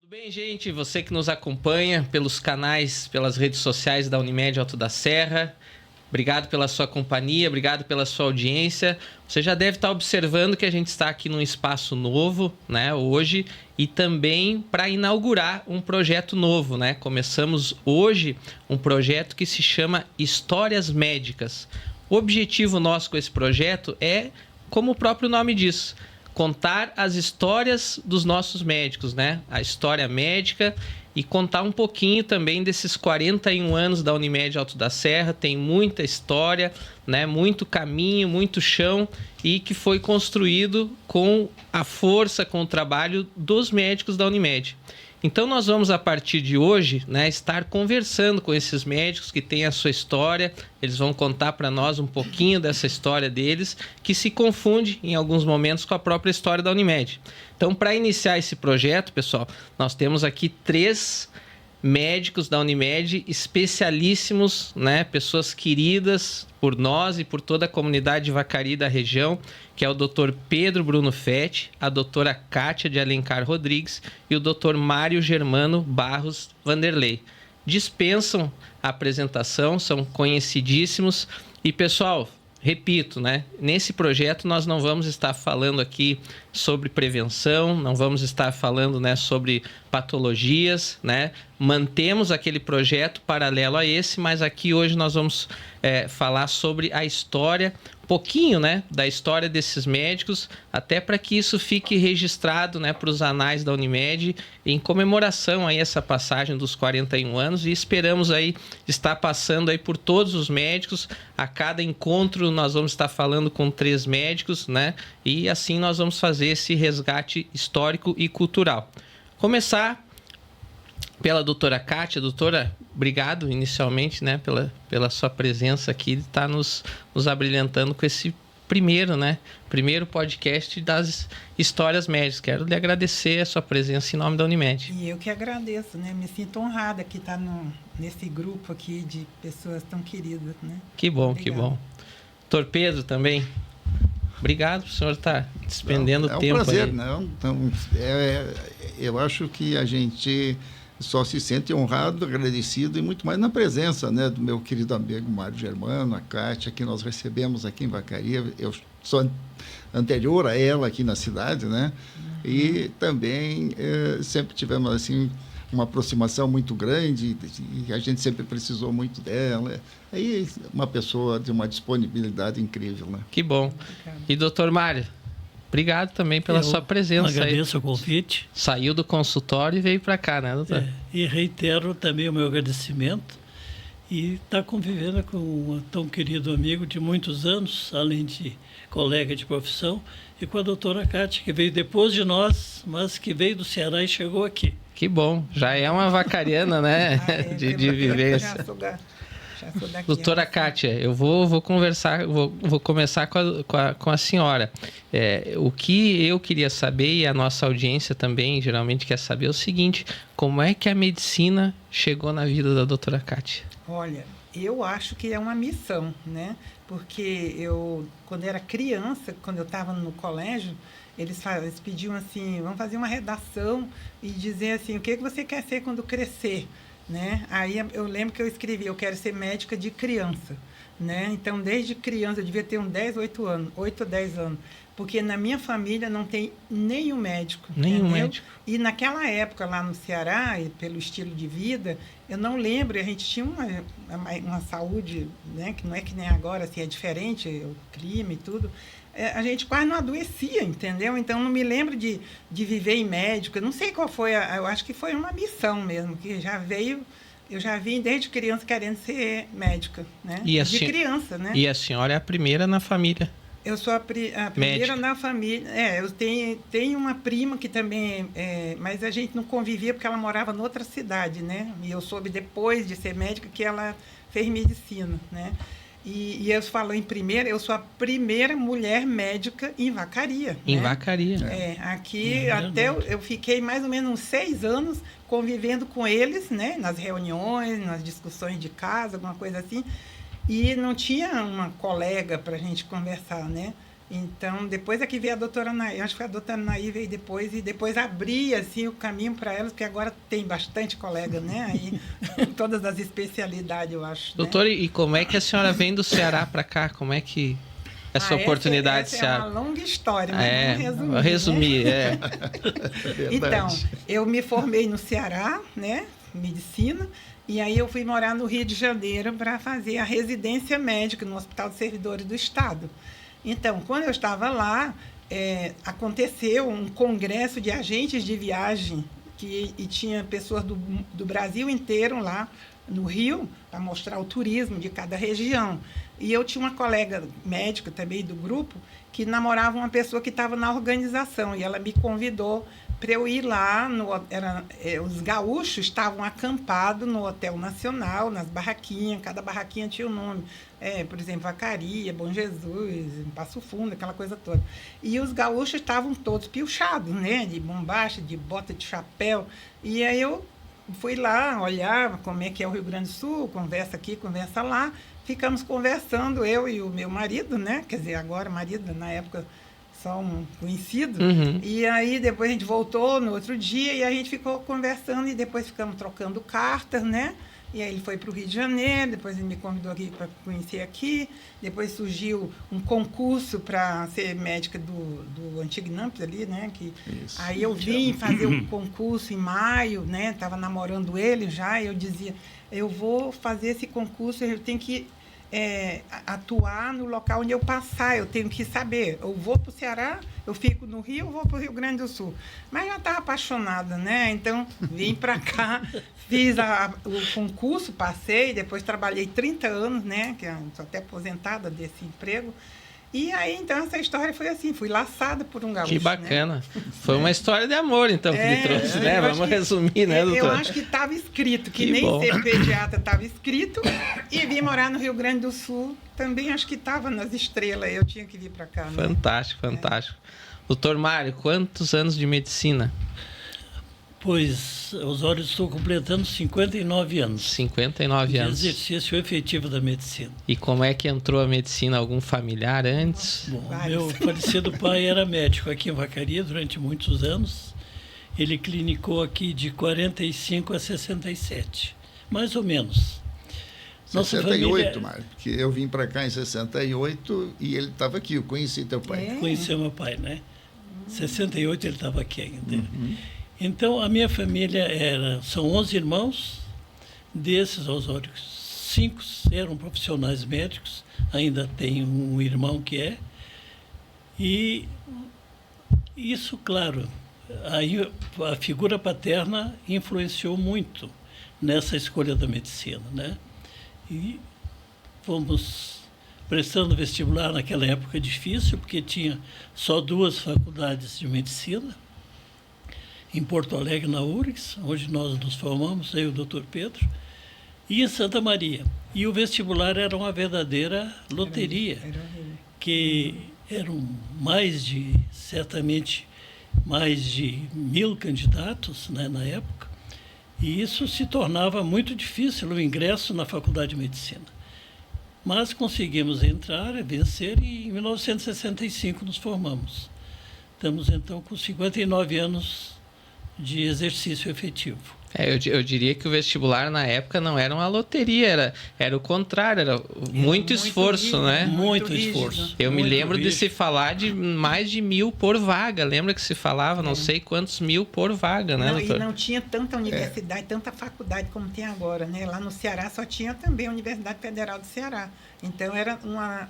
Tudo bem, gente? Você que nos acompanha pelos canais, pelas redes sociais da Unimed Alto da Serra, obrigado pela sua companhia, obrigado pela sua audiência. Você já deve estar observando que a gente está aqui num espaço novo, né, hoje, e também para inaugurar um projeto novo, né? Começamos hoje um projeto que se chama Histórias Médicas. O objetivo nosso com esse projeto é, como o próprio nome diz, contar as histórias dos nossos médicos, né? A história médica e contar um pouquinho também desses 41 anos da Unimed Alto da Serra. Tem muita história, né? Muito caminho, muito chão e que foi construído com a força, com o trabalho dos médicos da Unimed. Então nós vamos, a partir de hoje, né, estar conversando com esses médicos que têm a sua história. Eles vão contar para nós um pouquinho dessa história deles, que se confunde em alguns momentos com a própria história da Unimed. Então, para iniciar esse projeto, pessoal, nós temos aqui 3 médicos da Unimed, especialíssimos, né, pessoas queridas por nós e por toda a comunidade de Vacaria da região, que é o Dr. Pedro Bruno Fetti, a doutora Kátia de Alencar Rodrigues e o Dr. Mário Germano Barros Vanderlei. Dispensam a apresentação, são conhecidíssimos. E, pessoal, repito, né? Nesse projeto nós não vamos estar falando aqui sobre prevenção, não vamos estar falando, né, sobre patologias, né? Mantemos aquele projeto paralelo a esse, mas aqui hoje nós vamos falar sobre a história, um pouquinho, né, da história desses médicos, até para que isso fique registrado, né, para os anais da Unimed, em comemoração a essa passagem dos 41 anos, e esperamos aí estar passando aí por todos os médicos. A cada encontro nós vamos estar falando com 3 médicos, né, e assim nós vamos fazer esse resgate histórico e cultural. Começar pela doutora Kátia. Doutora, obrigado inicialmente, né, pela sua presença aqui, de estar nos abrilhantando com esse primeiro podcast das histórias médicas. Quero lhe agradecer a sua presença em nome da Unimed. E eu que agradeço, né? Me sinto honrada que estar nesse grupo aqui de pessoas tão queridas, né? Que bom, Obrigada. que bom. Doutor Pedro também, obrigado por o senhor estar despendendo tempo. É um prazer, aí. né? Então, eu acho que a gente só se sente honrado, agradecido e muito mais na presença, né, do meu querido amigo Mário Germano, a Kátia, que nós recebemos aqui em Vacaria. Eu sou anterior a ela aqui na cidade, né? E também sempre tivemos assim uma aproximação muito grande e a gente sempre precisou muito dela. Aí uma pessoa de uma disponibilidade incrível, né? Que bom. E doutor Mário, obrigado também pela sua presença. Agradeço o convite. Saiu do consultório e veio para cá, né, doutor? E reitero também o meu agradecimento e estar convivendo com um tão querido amigo de muitos anos, além de colega de profissão, e com a doutora Kátia, que veio depois de nós, mas que veio do Ceará e chegou aqui. Que bom, já é uma vacariana, né, de vivência. Já sou daqui. Doutora Kátia, eu vou conversar, vou começar com a senhora. O que eu queria saber, e a nossa audiência também geralmente quer saber, é o seguinte: como é que a medicina chegou na vida da doutora Kátia? Olha, eu acho que é uma missão, né? Porque quando era criança, quando eu estava no colégio, eles pediam assim, vamos fazer uma redação e dizer assim, o que você quer ser quando crescer? Né? Aí eu lembro que eu escrevi, eu quero ser médica de criança, né? Então, desde criança, eu devia ter uns 8 ou 10 anos, porque na minha família não tem nenhum médico. Nenhum médico. E naquela época, lá no Ceará, e pelo estilo de vida, eu não lembro, a gente tinha uma saúde, né, que não é que nem agora, assim, é diferente, o clima e tudo. A gente quase não adoecia, entendeu? Então, não me lembro de viver em médico. Eu não sei qual foi, eu acho que foi uma missão mesmo, que eu já vim desde criança querendo ser médica, né? Criança, né? E a senhora é a primeira na família? Eu sou a primeira médica na família. Eu tenho uma prima que também mas a gente não convivia porque ela morava em outra cidade, né? E eu soube depois de ser médica que ela fez medicina, né? E eu falo em primeira, eu sou a primeira mulher médica em Vacaria. Em né? Vacaria. Aqui até eu fiquei mais ou menos uns 6 anos convivendo com eles, né? Nas reuniões, nas discussões de casa, alguma coisa assim. E não tinha uma colega para a gente conversar, né? Então, depois é que veio a doutora Naí, acho que a doutora Naí veio depois, e depois abria assim, o caminho para elas, porque agora tem bastante colega, né? Aí, todas as especialidades, eu acho. Doutora, né? e como é que a senhora vem do Ceará para cá? Como é que essa oportunidade essa é uma longa história, mas vamos resumir. Né? Então, eu me formei no Ceará, né? Medicina, e aí eu fui morar no Rio de Janeiro para fazer a residência médica no Hospital dos Servidores do Estado. Então, quando eu estava lá, aconteceu um congresso de agentes de viagem e tinha pessoas do Brasil inteiro lá no Rio para mostrar o turismo de cada região. E eu tinha uma colega médica também do grupo que namorava uma pessoa que estava na organização e ela me convidou para eu ir lá. Os gaúchos estavam acampados no Hotel Nacional, nas barraquinhas, cada barraquinha tinha um nome. Por exemplo, Vacaria, Bom Jesus, Passo Fundo, aquela coisa toda. E os gaúchos estavam todos piochados, né? De bombacha, de bota de chapéu. E aí eu fui lá, olhava como é que é o Rio Grande do Sul, conversa aqui, conversa lá. Ficamos conversando, eu e o meu marido, né? Quer dizer, agora marido, na época só um conhecido. Uhum. E aí depois a gente voltou no outro dia e a gente ficou conversando e depois ficamos trocando cartas, né? E aí ele foi para o Rio de Janeiro, depois ele me convidou aqui para conhecer aqui. Depois surgiu um concurso para ser médica do Antigo Nampos ali, né? Aí eu vim fazer o concurso em maio, né? Estava namorando ele já, e eu dizia, eu vou fazer esse concurso, eu tenho que atuar no local onde eu passar, eu tenho que saber, eu vou para o Ceará, eu fico no Rio, eu vou para o Rio Grande do Sul. Mas já estava apaixonada, né? Então, vim para cá, fiz o concurso, passei, depois trabalhei 30 anos, né? Que estou até aposentada desse emprego. E aí, então, essa história foi assim, fui laçada por um gaúcho. Que bacana. Né? Foi uma história de amor, então, que lhe trouxe, né? Vamos resumir, né, doutor? Eu acho que estava escrito, que nem bom. ser pediatra estava escrito, e vim morar no Rio Grande do Sul, também acho que estava nas estrelas, eu tinha que vir para cá. Né? Fantástico, fantástico. Doutor Mário, quantos anos de medicina? Pois, Osório, estou completando 59 anos. 59 anos. De exercício efetivo da medicina. E como é que entrou a medicina? Algum familiar antes? Bom, meu falecido pai era médico aqui em Vacaria durante muitos anos. Ele clinicou aqui de 45 a 67, mais ou menos. 68, Mário, porque eu vim para cá em 68 e ele estava aqui, eu conheci teu pai. Conheceu meu pai, né? 68 ele estava aqui ainda. Uhum. Então, a minha família são 11 irmãos, desses, Osório, 5 eram profissionais médicos, ainda tem um irmão que é. E isso, claro, aí a figura paterna influenciou muito nessa escolha da medicina, né? E fomos prestando vestibular naquela época difícil, porque tinha só 2 faculdades de medicina, em Porto Alegre, na URGS, onde nós nos formamos, eu e o doutor Pedro, e em Santa Maria. E o vestibular era uma verdadeira loteria, que eram certamente mais de 1000 candidatos, né, na época, e isso se tornava muito difícil o ingresso na Faculdade de Medicina. Mas conseguimos entrar, vencer, e em 1965 nos formamos. Estamos, então, com 59 anos de exercício efetivo. Eu diria que o vestibular na época não era uma loteria, era o contrário, era muito esforço, rígido, né? Muito esforço. Eu muito me lembro rígido. de se falar de mais de 1000 por vaga. Lembra que se falava não sei quantos 1000 por vaga, né, doutor? E não tinha tanta universidade, tanta faculdade como tem agora, né? Lá no Ceará só tinha também a Universidade Federal do Ceará. Então era uma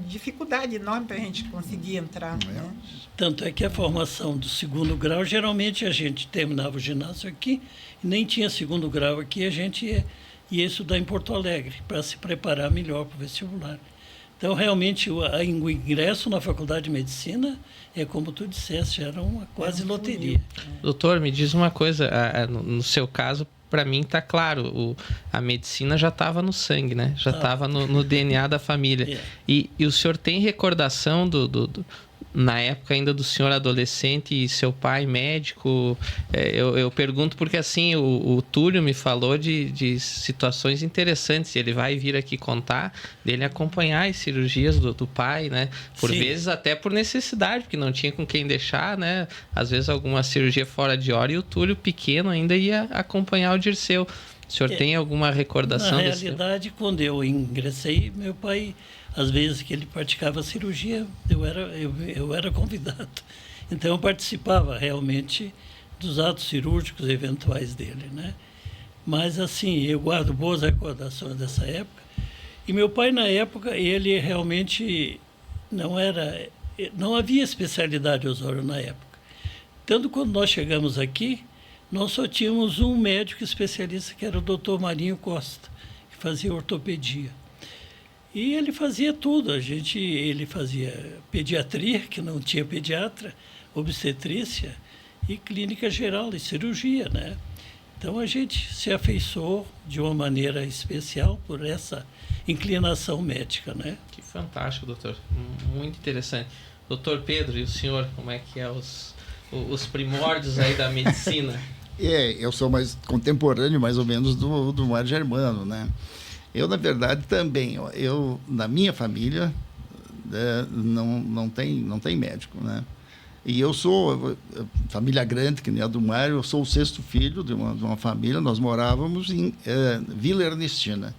dificuldade enorme para a gente conseguir entrar. Né? Tanto é que a formação do 2º grau, geralmente a gente terminava o ginásio aqui, e nem tinha 2º grau aqui, a gente ia estudar em Porto Alegre, para se preparar melhor para o vestibular. Então, realmente, o ingresso na Faculdade de Medicina é como tu disseste, era uma quase loteria. Doutor, me diz uma coisa, no seu caso, para mim está claro, a medicina já estava no sangue, né? Já estava no DNA da família. E o senhor tem recordação na época ainda do senhor adolescente e seu pai médico, eu pergunto porque assim, o Túlio me falou de situações interessantes, e ele vai vir aqui contar, dele acompanhar as cirurgias do pai, né? Por Sim. vezes até por necessidade, porque não tinha com quem deixar, né? Às vezes alguma cirurgia fora de hora, e o Túlio pequeno ainda ia acompanhar o Dirceu. O senhor tem alguma recordação Na desse? realidade, quando eu ingressei, meu pai, às vezes que ele praticava cirurgia, eu era convidado. Então, eu participava realmente dos atos cirúrgicos eventuais dele, né? Mas, assim, eu guardo boas recordações dessa época. E meu pai, na época, ele realmente não havia especialidade Osório na época. Tanto quando nós chegamos aqui, nós só tínhamos um médico especialista, que era o Dr. Marinho Costa, que fazia ortopedia. E ele fazia tudo. Ele fazia pediatria, que não tinha pediatra, obstetrícia e clínica geral e cirurgia, né? Então a gente se afeiçoou de uma maneira especial por essa inclinação médica, né? Que fantástico, doutor. Muito interessante. Doutor Pedro, e o senhor, como é que é os primórdios aí da medicina? Eu sou mais contemporâneo, mais ou menos, do Mário Germano, né? Eu, na verdade, também, na minha família, não tem médico, né? E eu sou, família grande, que nem a do Mário, eu sou o 6º filho de uma família, nós morávamos em Vila Ernestina.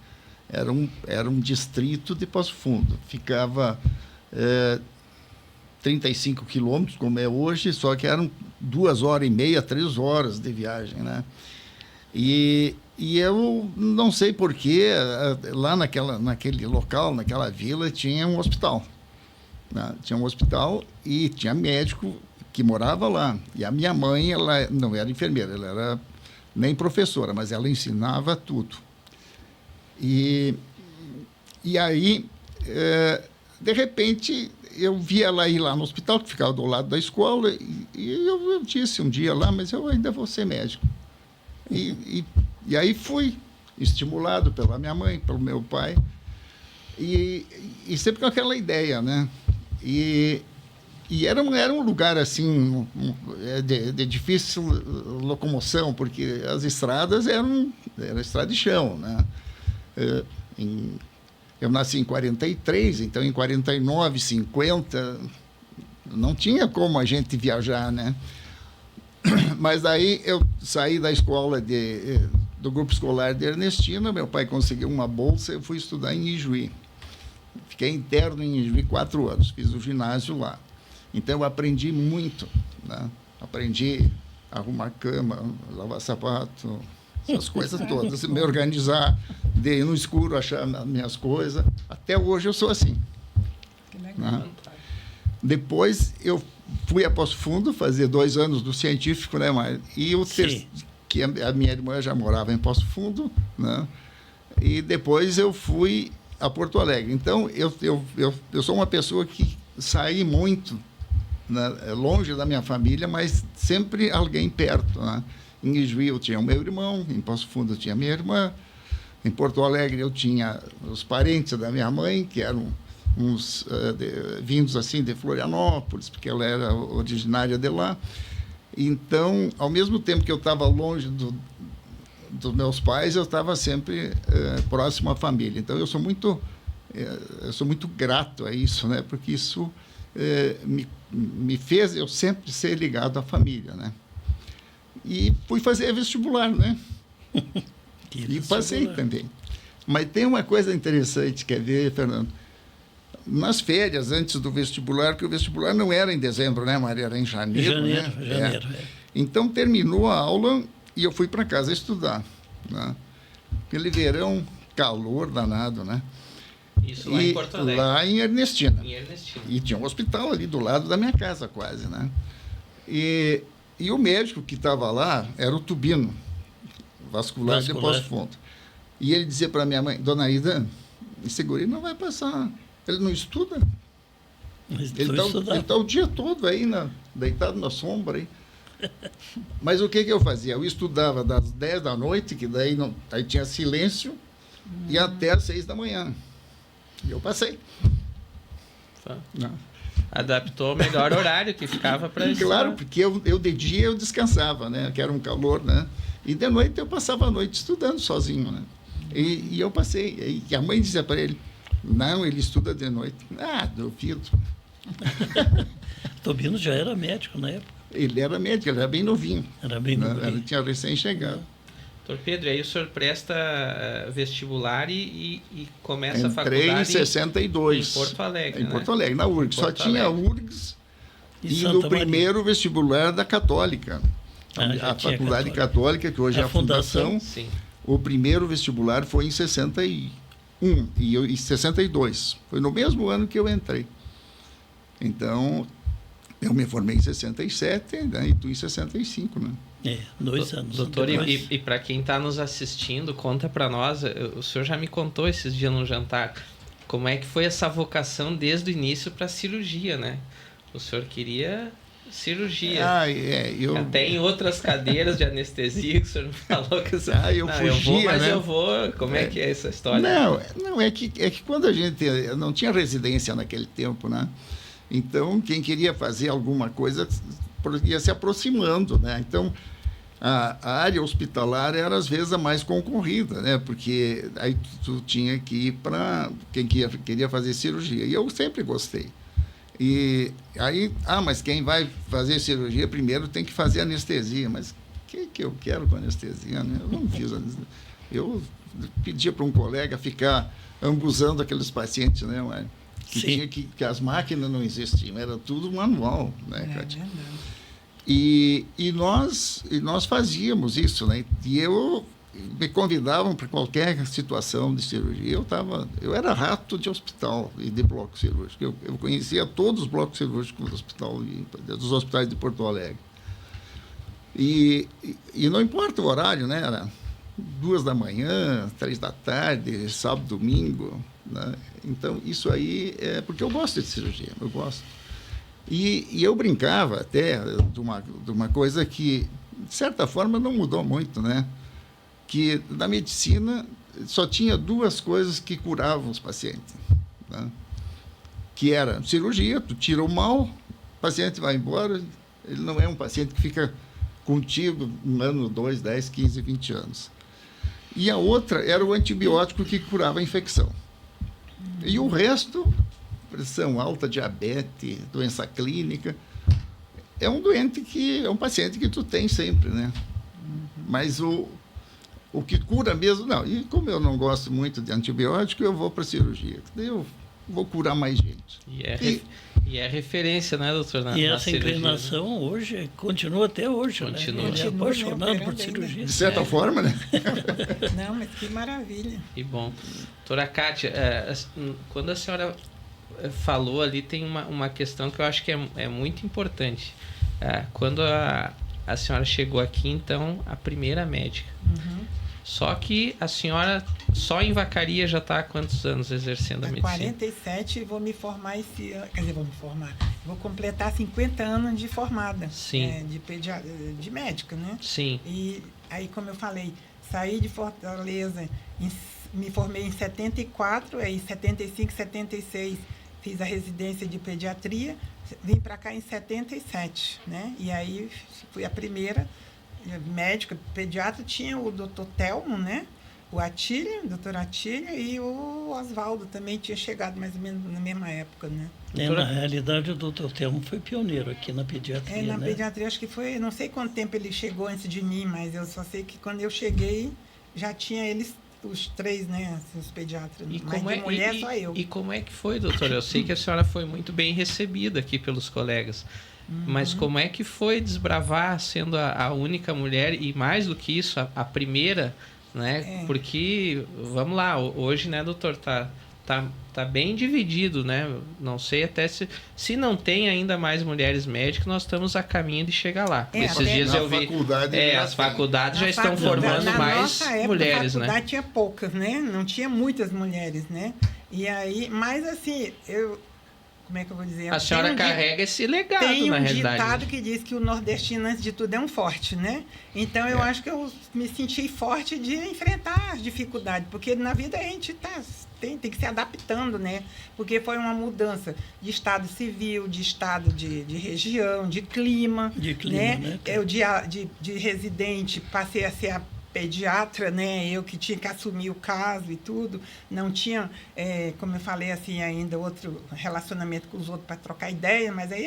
Era um distrito de Passo Fundo. Ficava 35 quilômetros, como é hoje, só que eram 2h30, 3 horas de viagem, né? E eu não sei porquê, lá naquele local, naquela vila, tinha um hospital. Né? Tinha um hospital e tinha médico que morava lá. E a minha mãe, ela não era enfermeira, ela era nem professora, mas ela ensinava tudo. E aí, de repente, eu vi ela ir lá no hospital, que ficava do lado da escola, e eu disse um dia lá, mas eu ainda vou ser médico. E aí fui estimulado pela minha mãe, pelo meu pai, e sempre com aquela ideia, né? E era um lugar, assim, de difícil locomoção, porque as estradas eram estrada de chão, né? Eu nasci em 43, então em 49, 50, não tinha como a gente viajar, né? Mas daí eu saí da escola do grupo escolar de Ernestina, meu pai conseguiu uma bolsa, eu fui estudar em Ijuí. Fiquei interno em Ijuí 4 anos, fiz o ginásio lá. Então eu aprendi muito, né? Aprendi a arrumar cama, lavar sapato, essas coisas todas, me organizar, de ir no escuro achar minhas coisas. Até hoje eu sou assim. Que legal. Né? Depois eu fui a Passo Fundo fazer 2 anos do científico, né, Mário? E que a minha irmã já morava em Passo Fundo, né? E depois eu fui a Porto Alegre. Então eu sou uma pessoa que saí muito, né, longe da minha família, mas sempre alguém perto, né? Em Ijuí eu tinha o meu irmão, em Passo Fundo eu tinha a minha irmã, em Porto Alegre eu tinha os parentes da minha mãe, que eram uns vindos assim de Florianópolis, porque ela era originária de lá. Então, ao mesmo tempo que eu estava longe dos meus pais, eu estava sempre próximo à família. Então, eu sou muito grato a isso, né? Porque isso me fez eu sempre ser ligado à família, né? E fui fazer vestibular, né? E passei também. Mas tem uma coisa interessante, quer ver, Fernando? Nas férias, antes do vestibular, que o vestibular não era em dezembro, né, Maria? Era em janeiro, né? Janeiro. Então, terminou a aula e eu fui para casa estudar, né? Aquele verão, calor danado, né? Isso lá em Porto Alegre. Lá em Ernestina. Em Ernestina. E tinha um hospital ali do lado da minha casa, quase, né? E o médico que estava lá era o Tubino, vascular de Passo Fundo. E ele dizia para minha mãe, Dona Ida, esse guri não vai passar. Ele não estuda. Ele está o dia todo aí, deitado na sombra. Aí. Mas o que eu fazia? Eu estudava das 10 da noite, que daí aí tinha silêncio, e até às 6 da manhã. E eu passei. Tá. Adaptou o melhor horário que ficava para isso. Claro, porque eu de dia eu descansava, né? Que era um calor, né? E de noite eu passava a noite estudando sozinho, né? E eu passei. E a mãe dizia para ele, não, ele estuda de noite. Ah, duvido. Tobino já era médico na época. Ele era médico, ele era bem novinho. Era bem novinho. Ele tinha recém-chegado. Doutor Pedro, aí o senhor presta vestibular e começa a Entrei faculdade em 62. em Porto Alegre, Em né? Porto Alegre, na URGS. Só tinha a URGS e Santa no Maria. primeiro vestibular da Católica. Já A tinha Faculdade Católica, que hoje é a Fundação. Sim. O primeiro vestibular foi em 61 e eu em 62. Foi no mesmo ano que eu entrei. Então, eu me formei em 67, né, e tu em 65, né? 2 anos. Doutor, depois. e para quem está nos assistindo, conta para nós, o senhor já me contou esses dias no jantar, como é que foi essa vocação desde o início para cirurgia, né? O senhor queria cirurgia. Até em outras cadeiras de anestesia que o senhor me falou que você... eu fugia, eu vou, mas né? eu vou. Como é que é essa história? Não, é que quando a gente não tinha residência naquele tempo, né? Então, quem queria fazer alguma coisa ia se aproximando, né? Então, a área hospitalar era, às vezes, a mais concorrida, né? Porque aí tu tinha que ir para quem queria fazer cirurgia. E eu sempre gostei. E aí, mas quem vai fazer cirurgia primeiro tem que fazer anestesia. Mas o que eu quero com anestesia, né? Eu não fiz anestesia. Eu pedia para um colega ficar ambuzando aqueles pacientes, né, Mário? Que as máquinas não existiam, era tudo manual, né, Cátia? E nós fazíamos isso, né? E me convidavam para qualquer situação de cirurgia. Eu era rato de hospital e de bloco cirúrgico. Eu conhecia todos os blocos cirúrgicos dos hospitais de Porto Alegre. E não importa o horário, né? Era 2 da manhã, 3 da tarde, sábado, domingo, né? Então, isso aí é porque eu gosto de cirurgia, eu gosto. E eu brincava até de uma coisa que, de certa forma, não mudou muito, né? Que na medicina só tinha 2 coisas que curavam os pacientes, né? Que era cirurgia, tu tira o mal, o paciente vai embora, ele não é um paciente que fica contigo 1 ano, 2, 10, 15, 20 anos. E a outra era o antibiótico que curava a infecção. E o resto, pressão alta, diabetes, doença clínica, é um paciente que tu tem sempre, né? Mas o que cura mesmo, não. E como eu não gosto muito de antibiótico, eu vou para a cirurgia. Daí eu vou curar mais gente. E é referência, né, doutor? E essa inclinação, né, hoje, continua até hoje. Continua. Né? Ele é apaixonado por cirurgia. De certa forma, né? Não, mas que maravilha. Que bom. Doutora Cátia, quando a senhora falou ali, tem uma questão que eu acho que é muito importante. Quando a senhora chegou aqui, então, a primeira médica. Uhum. Só que a senhora só em Vacaria já está há quantos anos exercendo a medicina? 47 e vou me formar esse ano. Quer dizer, vou completar 50 anos de formada. Sim. De médica, né? Sim. E aí, como eu falei, saí de Fortaleza, me formei em 74, aí em 75, 76 fiz a residência de pediatria, vim para cá em 77, né? E aí fui a primeira médica, pediatra, tinha o doutor Telmo, né? O doutor Atílio e o Oswaldo também tinha chegado mais ou menos na mesma época, né? Na realidade, o doutor Telmo foi pioneiro aqui na pediatria, na pediatria, acho que foi, não sei quanto tempo ele chegou antes de mim, mas eu só sei que quando eu cheguei, já tinha eles, os 3, né, assim, os pediatras. Só eu. E como é que foi, doutora? Eu sei que a senhora foi muito bem recebida aqui pelos colegas. Mas como é que foi desbravar sendo a única mulher e, mais do que isso, a primeira, né? Porque, vamos lá, hoje, né, doutor, tá bem dividido, né? Não sei até se não tem ainda mais mulheres médicas, nós estamos a caminho de chegar lá. Esses dias eu vi... as faculdades já estão formando mais mulheres, né? Na faculdade tinha poucas, né? Não tinha muitas mulheres, né? E aí, mas assim, como é que eu vou dizer? A senhora carrega esse legado, na realidade. Tem um ditado que diz que o nordestino, antes de tudo, é um forte, né? Então, eu acho que eu me senti forte de enfrentar as dificuldades, porque na vida a gente tem que se adaptando, né? Porque foi uma mudança de estado civil, de estado de região, de clima. De clima, né? Eu, de residente, passei a ser a pediatra, né? Eu que tinha que assumir o caso e tudo. Não tinha, como eu falei, assim, ainda outro relacionamento com os outros para trocar ideia, mas aí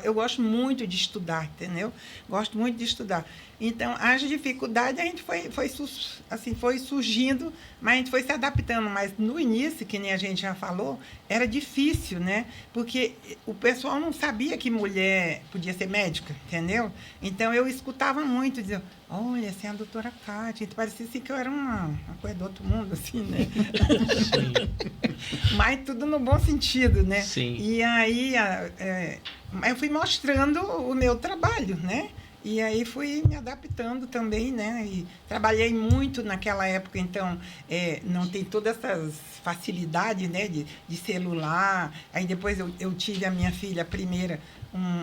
eu gosto muito de estudar, entendeu? Gosto muito de estudar. Então, as dificuldades a gente foi surgindo, mas a gente foi se adaptando. Mas no início, que nem a gente já falou, era difícil, né? Porque o pessoal não sabia que mulher podia ser médica, entendeu? Então, eu escutava muito, dizia, olha, assim, a doutora Cátia, parecia assim que eu era uma coisa do outro mundo, assim, né? Sim. Mas tudo no bom sentido, né? Sim. E aí, eu fui mostrando o meu trabalho, né? E aí fui me adaptando também, né? E trabalhei muito naquela época, então não tem todas essas facilidades, né? De celular. Aí depois eu tive a minha filha primeira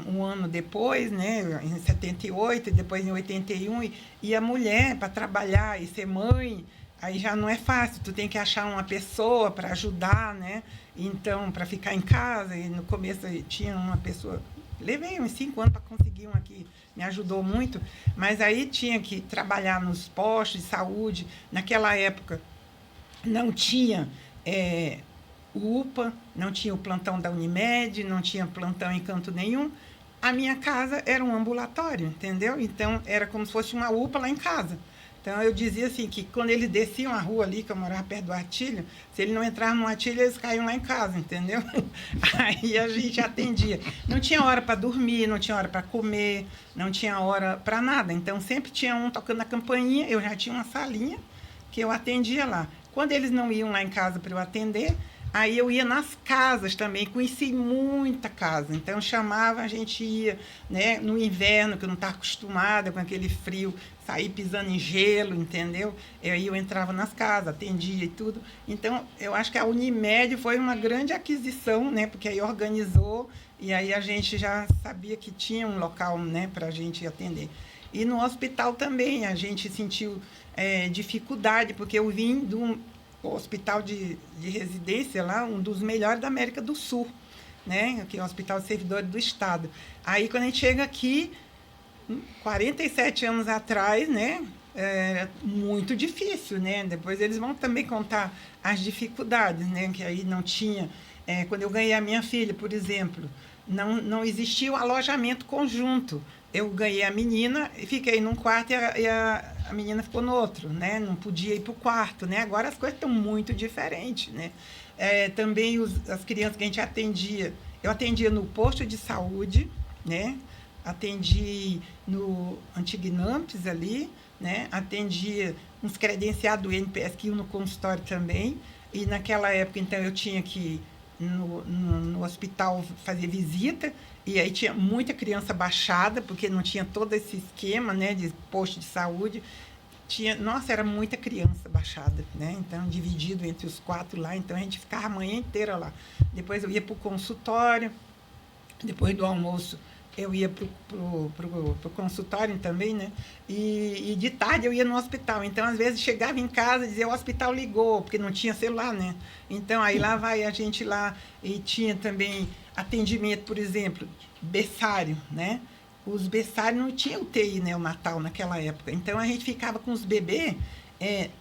um ano depois, né? Em 78, depois em 81. E a mulher, para trabalhar e ser mãe, aí já não é fácil. Tu tem que achar uma pessoa para ajudar, né? Então, para ficar em casa. E no começo tinha uma pessoa... Levei uns 5 anos para conseguir uma que me ajudou muito, mas aí tinha que trabalhar nos postos de saúde. Naquela época não tinha UPA, não tinha o plantão da Unimed, não tinha plantão em canto nenhum. A minha casa era um ambulatório, entendeu? Então, era como se fosse uma UPA lá em casa. Então, eu dizia assim, que quando eles desciam a rua ali, que eu morava perto do Artilho, se ele não entrava no Artilho, eles caíam lá em casa, entendeu? Aí a gente atendia. Não tinha hora para dormir, não tinha hora para comer, não tinha hora para nada. Então, sempre tinha um tocando a campainha, eu já tinha uma salinha que eu atendia lá. Quando eles não iam lá em casa para eu atender, aí eu ia nas casas também, conheci muita casa. Então, eu chamava, a gente ia, né, no inverno, que eu não estava acostumada com aquele frio, sair pisando em gelo, entendeu? Aí eu entrava nas casas, atendia e tudo. Então, eu acho que a Unimed foi uma grande aquisição, né, porque aí organizou e aí a gente já sabia que tinha um local, né, para a gente atender. E no hospital também a gente sentiu dificuldade, porque eu vim do hospital de residência lá, um dos melhores da América do Sul, né? Que é o Hospital de Servidores do Estado. Aí, quando a gente chega aqui, 47 anos atrás, né? É muito difícil, né? Depois eles vão também contar as dificuldades, né? Que aí não tinha... quando eu ganhei a minha filha, por exemplo, não existia o alojamento conjunto. Eu ganhei a menina e fiquei num quarto e a menina ficou no outro, né? Não podia ir para o quarto, né? Agora as coisas estão muito diferentes, né? Também as crianças que a gente atendia, eu atendia no posto de saúde, né? Atendi no Antignantes ali, né? Atendia uns credenciados do INPS que iam no consultório também. E naquela época, então, eu tinha que no hospital fazer visita, e aí tinha muita criança baixada, porque não tinha todo esse esquema, né, de posto de saúde. Nossa, era muita criança baixada, né? Então, dividido entre os 4 lá, então a gente ficava a manhã inteira lá. Depois eu ia para o consultório, depois do almoço eu ia para o consultório também, né? E de tarde eu ia no hospital. Então, às vezes, chegava em casa e dizia, o hospital ligou, porque não tinha celular, né? Então, aí lá vai a gente lá, e tinha também atendimento, por exemplo, berçário, né? Os berçários não tinham UTI neonatal naquela época. Então, a gente ficava com os bebês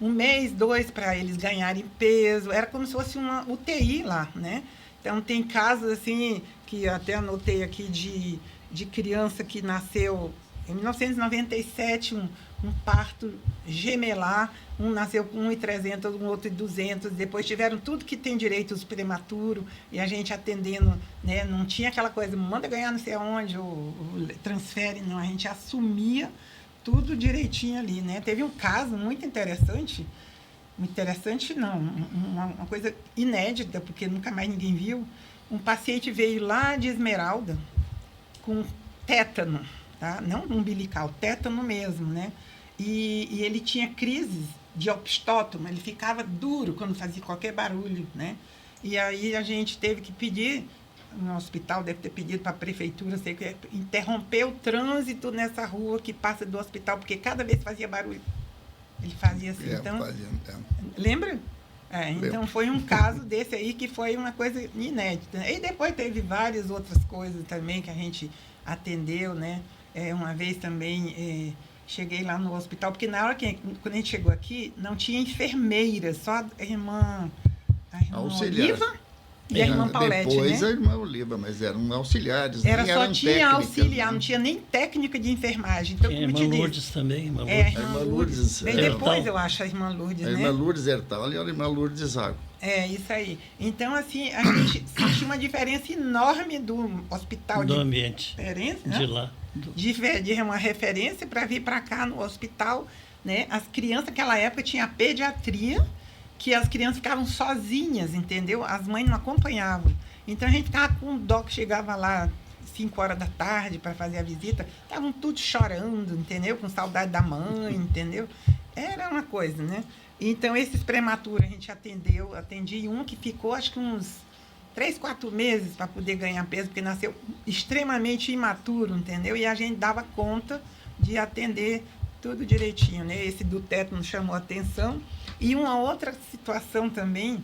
1 mês, 2, para eles ganharem peso. Era como se fosse uma UTI lá, né? Então, tem casos, assim, que eu até anotei aqui de criança que nasceu em 1997, um parto gemelar, um nasceu com 1.300, um outro 200, depois tiveram tudo que tem direito os prematuros, e a gente atendendo, né, não tinha aquela coisa, manda ganhar não sei aonde, ou transfere, não, a gente assumia tudo direitinho ali, né? Teve um caso muito interessante não, uma coisa inédita, porque nunca mais ninguém viu. Um paciente veio lá de Esmeralda com tétano, tá? Não umbilical, tétano mesmo, né? E ele tinha crises de opstótomo, ele ficava duro quando fazia qualquer barulho, né? E aí a gente teve que pedir, no hospital deve ter pedido para a prefeitura, sei que interromper o trânsito nessa rua que passa do hospital, porque cada vez que fazia barulho, ele fazia assim. Então, lembra? Então foi um caso desse aí que foi uma coisa inédita. E depois teve várias outras coisas também que a gente atendeu, né? Uma vez também cheguei lá no hospital, porque na hora quando a gente chegou aqui, não tinha enfermeira, só a irmã Oliva e a irmã Paulette, depois né? a irmã Oliva, mas eram auxiliares. Só tinha auxiliar, né? não tinha nem técnica de enfermagem. Então, Tinha a irmã Lourdes também. A irmã Lourdes. Bem depois, eu acho, a irmã Lourdes, né? A irmã Lourdes Hertal e a irmã Lourdes Zago. Isso aí. Então, assim, a gente sentiu uma diferença enorme do hospital do ambiente de lá. De uma referência para vir para cá no hospital, né? As crianças, naquela época, tinha a pediatria, que as crianças ficavam sozinhas, entendeu? As mães não acompanhavam. Então, a gente ficava com um dó que chegava lá 5 horas da tarde para fazer a visita, estavam tudo chorando, entendeu? Com saudade da mãe, entendeu? Era uma coisa, né? Então, esses prematuros a gente atendi um que ficou, acho que uns 3, 4 meses para poder ganhar peso, porque nasceu extremamente imaturo, entendeu? E a gente dava conta de atender tudo direitinho, né? Esse do teto nos chamou a atenção. E uma outra situação também,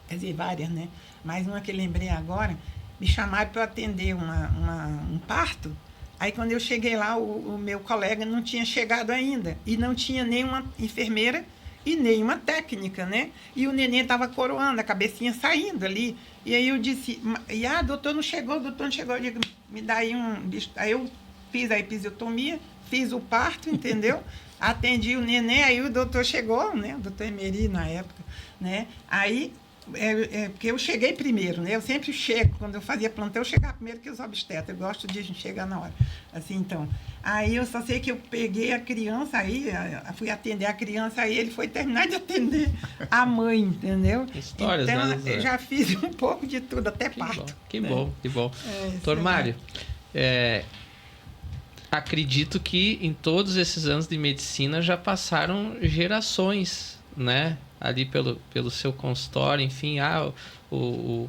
quer dizer, várias, né? Mas uma que eu lembrei agora, me chamaram para atender um parto. Aí, quando eu cheguei lá, o meu colega não tinha chegado ainda. E não tinha nenhuma enfermeira e nenhuma técnica, né? E o neném estava coroando, a cabecinha saindo ali. E aí eu disse, doutor não chegou. Eu digo, me dá aí um bicho. Aí eu fiz a episiotomia, fiz o parto, entendeu? Atendi o neném, aí o doutor chegou, né? O doutor Emery, na época, né? Aí, porque eu cheguei primeiro, né? Eu sempre chego, quando eu fazia plantão, eu chegava primeiro que os obstetras. Eu gosto de chegar na hora. Assim, então. Aí eu só sei que eu peguei a criança, aí fui atender a criança, aí ele foi terminar de atender a mãe, entendeu? Histórias, então, né? Eu já fiz um pouco de tudo, até parto. Que bom. Doutor Mário, acredito que em todos esses anos de medicina já passaram gerações, né? Ali pelo seu consultório, enfim, o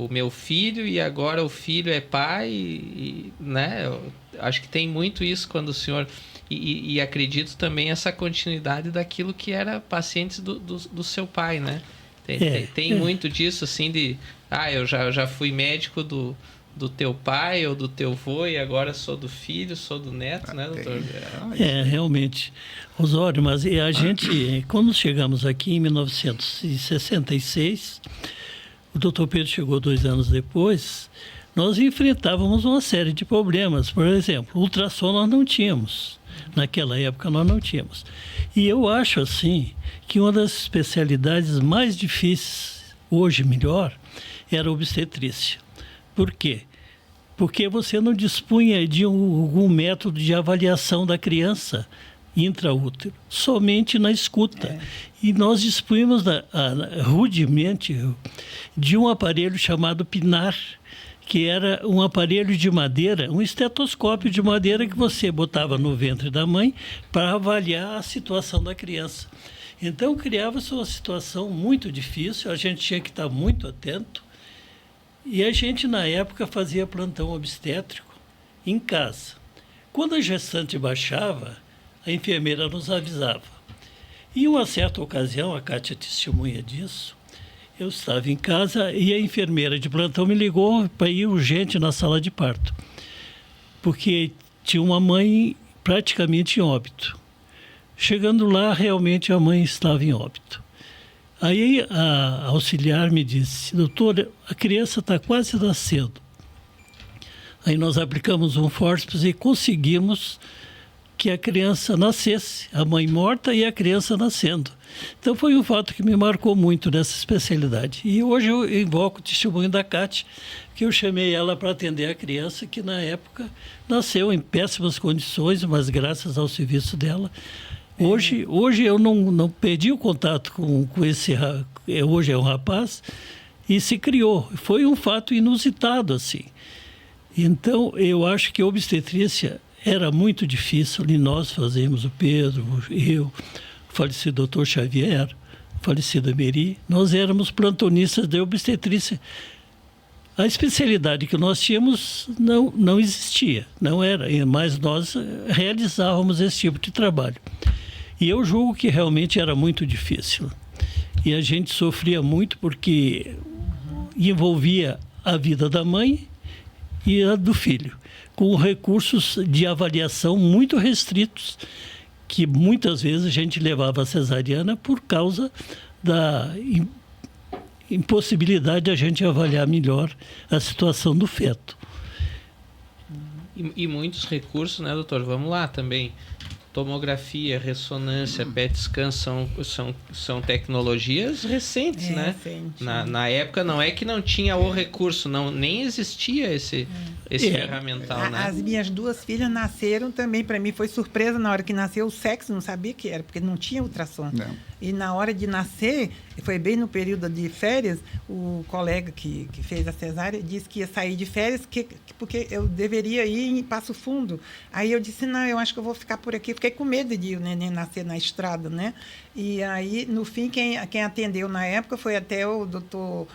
meu filho e agora o filho é pai, né? Eu acho que tem muito isso quando o senhor... E acredito também essa continuidade daquilo que era pacientes do seu pai, né? Tem muito disso, assim, de... eu já fui médico do teu pai ou do teu avô e agora sou do filho, sou do neto, né, doutor? Realmente. Osório, mas a gente, quando chegamos aqui em 1966, o doutor Pedro chegou 2 anos depois, nós enfrentávamos uma série de problemas. Por exemplo, ultrassom nós não tínhamos. Naquela época nós não tínhamos. E eu acho, assim, que uma das especialidades mais difíceis, hoje melhor, era a obstetrícia. Por quê? Porque você não dispunha de algum método de avaliação da criança intraútero, somente na escuta. E nós dispunhamos rudemente de um aparelho chamado Pinar, que era um aparelho de madeira, um estetoscópio de madeira que você botava no ventre da mãe para avaliar a situação da criança. Então, criava-se uma situação muito difícil, a gente tinha que estar muito atento. E a gente, na época, fazia plantão obstétrico em casa. Quando a gestante baixava, a enfermeira nos avisava. Em uma certa ocasião, a Kátia testemunha disso, eu estava em casa e a enfermeira de plantão me ligou para ir urgente na sala de parto, porque tinha uma mãe praticamente em óbito. Chegando lá, realmente a mãe estava em óbito. Aí a auxiliar me disse, doutor, a criança está quase nascendo. Aí nós aplicamos um fórceps e conseguimos que a criança nascesse, a mãe morta e a criança nascendo. Então foi um fato que me marcou muito nessa especialidade. E hoje eu invoco o testemunho da Kátia, que eu chamei ela para atender a criança, que na época nasceu em péssimas condições, mas graças ao serviço dela. Hoje eu não perdi o contato com esse... Hoje é um rapaz, e se criou. Foi um fato inusitado, assim. Então, eu acho que a obstetrícia era muito difícil, e nós fazemos, o Pedro, eu, o falecido doutor Xavier, o falecido Emery, nós éramos plantonistas de obstetrícia. A especialidade que nós tínhamos não existia, não era, mas nós realizávamos esse tipo de trabalho. E eu julgo que realmente era muito difícil. E a gente sofria muito porque envolvia a vida da mãe e a do filho, com recursos de avaliação muito restritos, que muitas vezes a gente levava a cesariana por causa da impossibilidade de a gente avaliar melhor a situação do feto. E muitos recursos, né, doutor? Vamos lá também. Tomografia, ressonância, PET scan são tecnologias recentes, né? Recente. Na época não é que não tinha o recurso, nem existia esse ferramental, né? As minhas 2 filhas nasceram também, para mim foi surpresa na hora que nasceu o sexo, não sabia que era, porque não tinha ultrassom. Não. E na hora de nascer, foi bem no período de férias, o colega que fez a cesárea disse que ia sair de férias porque eu deveria ir em Passo Fundo. Aí eu disse, não, eu acho que eu vou ficar por aqui. Fiquei com medo de o neném nascer na estrada, né? E aí, no fim, quem atendeu na época foi até o doutor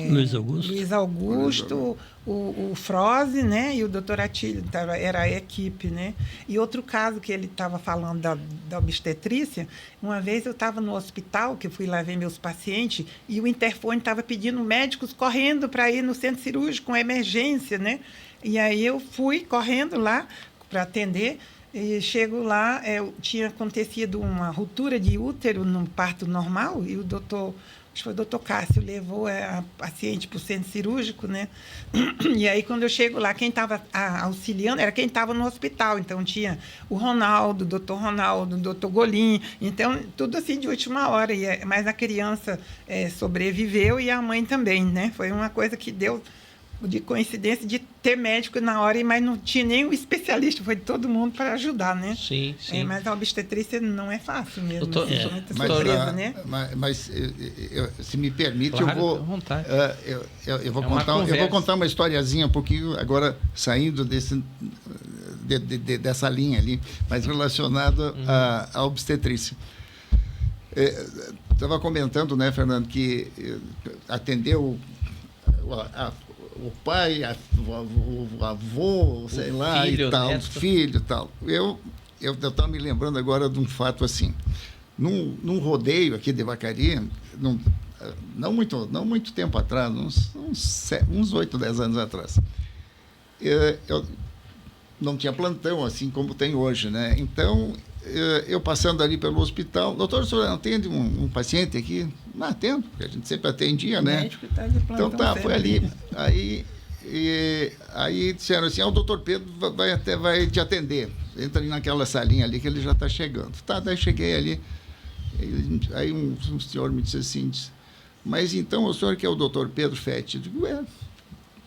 Luiz Augusto, o Froze, né? E o doutor Atílio, era a equipe, né? E outro caso que ele estava falando da obstetrícia, uma vez eu estava no hospital, que eu fui lá ver meus pacientes, e o interfone estava pedindo médicos correndo para ir no centro cirúrgico com emergência, né? E aí eu fui correndo lá para atender. E chego lá, tinha acontecido uma ruptura de útero no parto normal, e o doutor, acho que foi o doutor Cássio, levou a paciente para o centro cirúrgico, né? E aí, quando eu chego lá, quem estava auxiliando era quem estava no hospital. Então, tinha o Ronaldo, o doutor Golim, então, tudo assim de última hora. Mas a criança sobreviveu e a mãe também, né? Foi uma coisa que deu de coincidência de ter médico na hora, mas não tinha nenhum especialista, foi todo mundo para ajudar, né? Sim. Mas a obstetrícia não é fácil mesmo. Muita Mas, surpresa, né? Mas se me permite, claro, eu vou... à vontade. Eu vou contar uma historiazinha um pouquinho, agora saindo dessa linha ali, mas relacionada à obstetrícia. Estava comentando, né, Fernando, que atendeu o pai, o avô, sei lá, filho, e tal, neto. filho e tal. Eu estava me lembrando agora de um fato assim. Num rodeio aqui de Vacaria, não muito tempo atrás, uns 8, 10 anos atrás, eu não tinha plantão assim como tem hoje, né? Então, eu passando ali pelo hospital, doutor, o senhor atende um paciente aqui? Não atendo, porque a gente sempre atendia, né? O médico está de plantão. Então tá, sempre. foi ali. Aí disseram assim, o doutor Pedro vai te atender. Entra ali naquela salinha ali que ele já está chegando. Tá, daí cheguei ali. Aí um senhor me disse assim, mas então o senhor que é o doutor Pedro Fetti? Eu digo,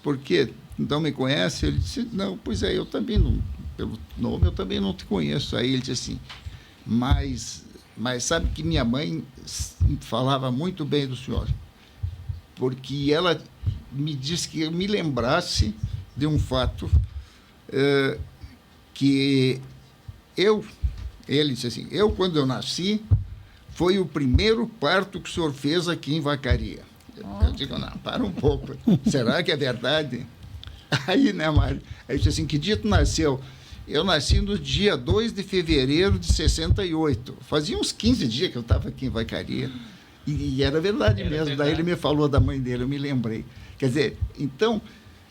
por quê? Então me conhece? Ele disse, não, pois é, eu também não, pelo nome eu também não te conheço. Aí ele disse assim, mas sabe que minha mãe falava muito bem do senhor, porque ela me disse que eu me lembrasse de um fato que ele disse assim, quando eu nasci, foi o primeiro parto que o senhor fez aqui em Vacaria. Eu digo, não, para um pouco, será que é verdade? Aí, né, Mário? Aí disse assim, que dia tu nasceu? Eu nasci no dia 2 de fevereiro de 68. Fazia uns 15 dias que eu estava aqui em Vacaria. E era verdade mesmo. Verdade. Daí ele me falou da mãe dele, eu me lembrei. Quer dizer, então,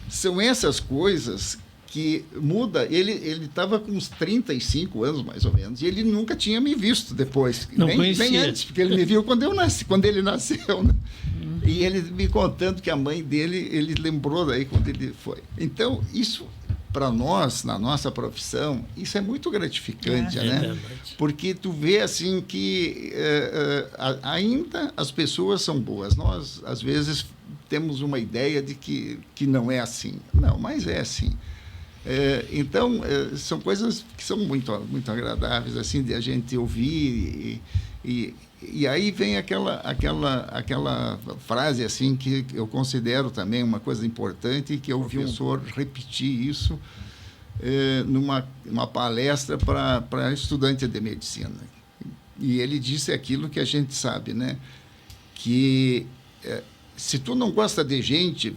são essas coisas que muda. Ele estava com uns 35 anos, mais ou menos, e ele nunca tinha me visto depois. Não nem antes, porque ele me viu quando ele nasceu, né? E ele me contando que a mãe dele, ele lembrou daí quando ele foi. Então, isso, para nós, na nossa profissão, isso é muito gratificante, né? Porque tu vê, assim, que ainda as pessoas são boas. Nós, às vezes, temos uma ideia de que não é assim. Não, mas é assim. Então, são coisas que são muito, muito agradáveis, assim, de a gente ouvir e aí vem aquela frase assim que eu considero também uma coisa importante, que eu ouvi um professor repetir isso numa palestra para estudante de medicina. E ele disse aquilo que a gente sabe, né? Que se tu não gosta de gente,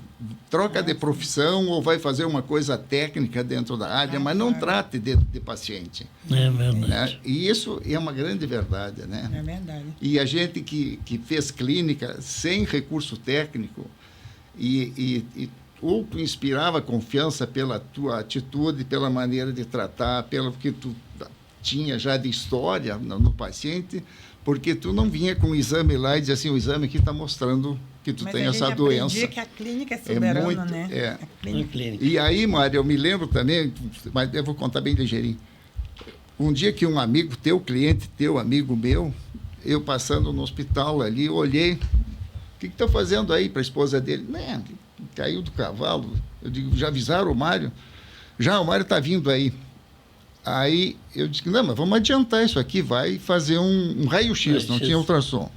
troca de profissão ou vai fazer uma coisa técnica dentro da área, mas não trate de paciente. É verdade. Né? E isso é uma grande verdade, né? É verdade. E a gente que fez clínica sem recurso técnico ou tu inspirava confiança pela tua atitude, pela maneira de tratar, pelo que tu tinha já de história no paciente, porque tu não vinha com o exame lá e dizia assim, o exame aqui está mostrando que tu tem essa doença. Mas que a clínica é soberana, né? É. A clínica. E aí, Mário, eu me lembro também, mas eu vou contar bem ligeirinho. Um dia que um amigo teu, cliente teu, amigo meu, eu passando no hospital ali, olhei, o que está fazendo aí para a esposa dele? Né, caiu do cavalo. Eu digo, já avisaram o Mário? Já, o Mário está vindo aí. Aí eu disse, não, mas vamos adiantar isso aqui, vai fazer um raio-x, não tinha ultrassom.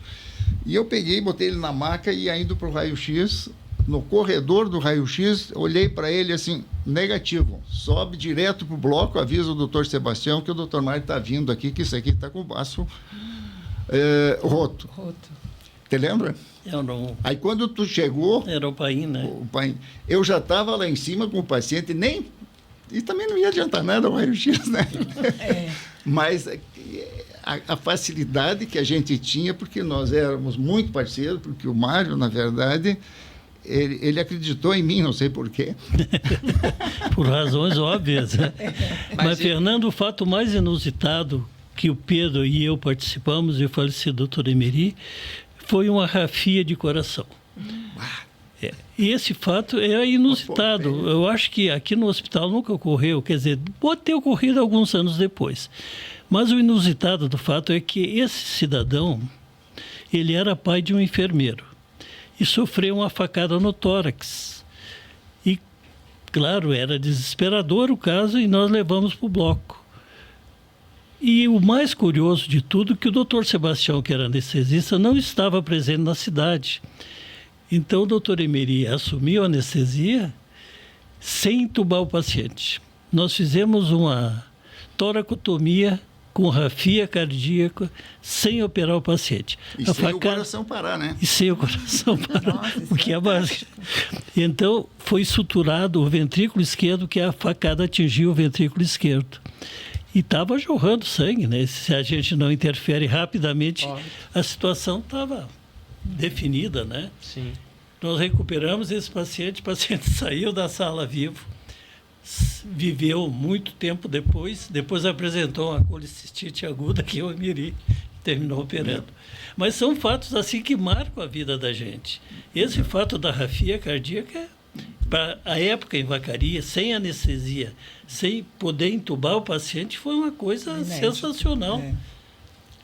E eu peguei, botei ele na maca e indo para o raio-x, no corredor do raio-x, olhei para ele assim, negativo, sobe direto para o bloco, avisa o doutor Sebastião que o doutor Mário está vindo aqui, que isso aqui está com o baço roto. Te lembra? Eu não... Aí quando tu chegou... Era o Paim, né? Eu já estava lá em cima com o paciente, e também não ia adiantar nada o raio-x, né? Mas a facilidade que a gente tinha, porque nós éramos muito parceiros, porque o Mário, na verdade, ele acreditou em mim, não sei porquê. Por razões óbvias. Né? Mas, Fernando, o fato mais inusitado que o Pedro e eu participamos, e o falecido doutor Emery, foi uma rafia de coração. E esse fato é inusitado. Eu acho que aqui no hospital nunca ocorreu, quer dizer, pode ter ocorrido alguns anos depois. Mas o inusitado do fato é que esse cidadão, ele era pai de um enfermeiro e sofreu uma facada no tórax. E, claro, era desesperador o caso e nós levamos para o bloco. E o mais curioso de tudo é que o doutor Sebastião, que era anestesista, não estava presente na cidade. Então, o doutor Emery assumiu a anestesia sem entubar o paciente. Nós fizemos uma toracotomia com rafia cardíaca sem operar o paciente. E sem o coração parar, né? E sem o coração parar, Nossa, porque é básico. Então, foi suturado o ventrículo esquerdo, que a facada atingiu o ventrículo esquerdo. E estava jorrando sangue, né? Se a gente não interfere rapidamente, a situação estava definida, né? Sim. Nós recuperamos esse paciente, o paciente saiu da sala vivo, viveu muito tempo depois apresentou uma colicistite aguda que o Emery terminou operando. Mas são fatos assim que marcam a vida da gente. Esse fato da rafia cardíaca, para a época em Vacaria, sem anestesia, sem poder entubar o paciente, foi uma coisa sensacional.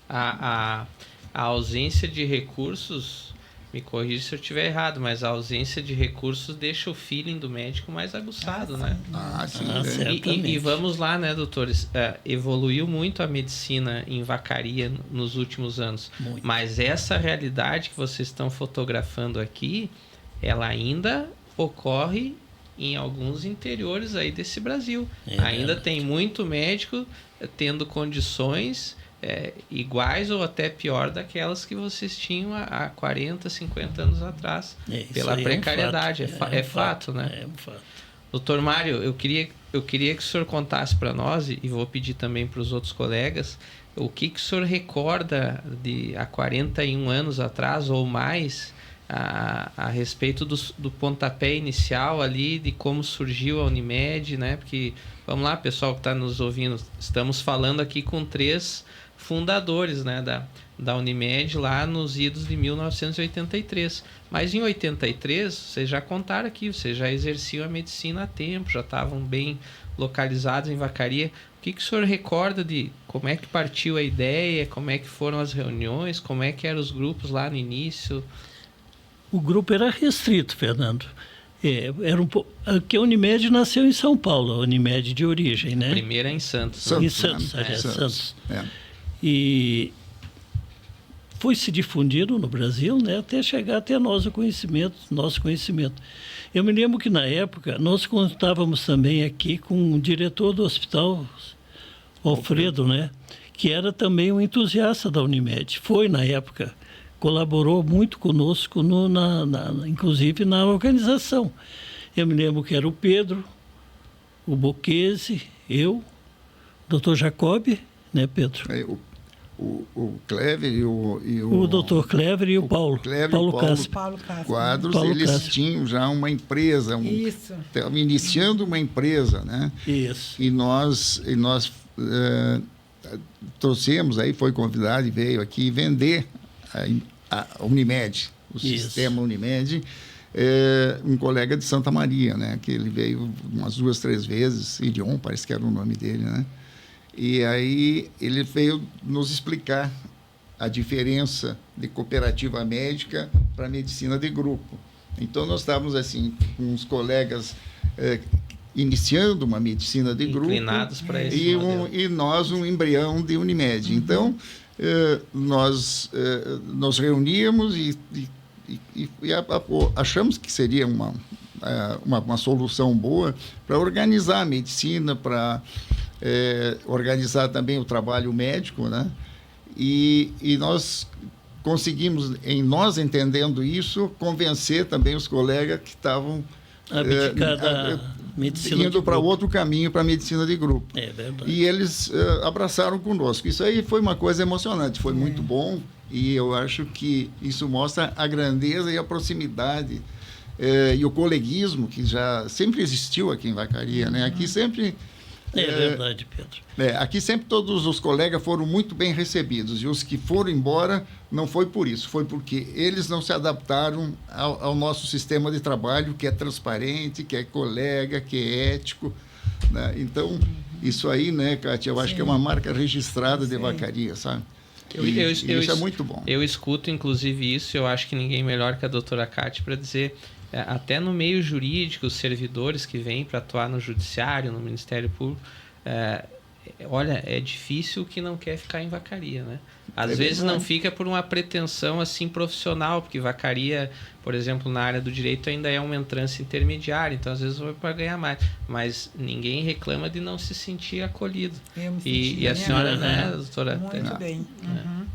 A ausência de recursos, me corrija se eu estiver errado, mas a ausência de recursos deixa o feeling do médico mais aguçado, né? Sim. E vamos lá, né, doutores? Evoluiu muito a medicina em Vacaria nos últimos anos, mas essa realidade que vocês estão fotografando aqui, ela ainda ocorre em alguns interiores aí desse Brasil. Ainda tem muito médico tendo condições iguais ou até pior daquelas que vocês tinham há 40, 50 anos atrás, pela precariedade. É fato, né? É um fato. Doutor Mário, eu queria que o senhor contasse para nós, e vou pedir também para os outros colegas, o que o senhor recorda de há 41 anos atrás ou mais a respeito do pontapé inicial ali, de como surgiu a Unimed, né? Porque, vamos lá, pessoal que está nos ouvindo, estamos falando aqui com 3 fundadores, né, da Unimed lá nos idos de 1983. Mas em 83, vocês já contaram aqui, vocês já exerciam a medicina há tempo, já estavam bem localizados em Vacaria. O que o senhor recorda de como é que partiu a ideia, como é que foram as reuniões, como é que eram os grupos lá no início? O grupo era restrito, Fernando. Que a Unimed nasceu em São Paulo, a Unimed de origem, né? Primeira em Santos. Santos. E foi se difundindo no Brasil, né, até chegar até nosso conhecimento. Eu me lembro que, na época, nós contávamos também aqui com o diretor do hospital, Alfredo, né, que era também um entusiasta da Unimed. Foi, na época, colaborou muito conosco, inclusive na organização. Eu me lembro que era o Pedro, o Bocchese, eu, o Dr. Jacob, né, Pedro? O Clever e o... O Dr. Clever e o Paulo. Paulo Cássio. Quadros, Paulo eles Cássio. tinham já uma empresa. Estavam iniciando uma empresa, né? Isso. E nós trouxemos, aí foi convidado e veio aqui vender a Unimed, o sistema Unimed, um colega de Santa Maria, né? Que ele veio umas 2, 3 vezes, Irion, parece que era o nome dele, né? E aí ele veio nos explicar a diferença de cooperativa médica para medicina de grupo. Então, nós estávamos assim, com uns colegas iniciando uma medicina de grupo. Inclinados para esse e nós um embrião de Unimed. Uhum. Então, nós nos reuníamos e achamos que seria uma solução boa para organizar a medicina, para organizar também o trabalho médico, né? E nós conseguimos, nós entendendo isso, convencer também os colegas que estavam indo para outro caminho, para a medicina de grupo. É verdade. E eles abraçaram conosco. Isso aí foi uma coisa emocionante, foi muito bom, e eu acho que isso mostra a grandeza e a proximidade e o coleguismo que já sempre existiu aqui em Vacaria, né? Aqui sempre... É verdade, Pedro. Aqui sempre todos os colegas foram muito bem recebidos, e os que foram embora não foi por isso, foi porque eles não se adaptaram ao nosso sistema de trabalho, que é transparente, que é colega, que é ético, né? Então, isso aí, né, Cátia, eu acho que é uma marca registrada de Vacaria, sabe? Isso é muito bom. Eu escuto, inclusive, isso, eu acho que ninguém melhor que a doutora Cátia para dizer... Até no meio jurídico, os servidores que vêm para atuar no judiciário, no Ministério Público, olha, é difícil o que não quer ficar em Vacaria, né? Às vezes não fica por uma pretensão assim profissional, porque Vacaria, por exemplo, na área do direito ainda é uma entrância intermediária, então às vezes vai para ganhar mais, mas ninguém reclama de não se sentir acolhido. Eu me senti e a senhora, né, doutora? Muito bem. Uhum.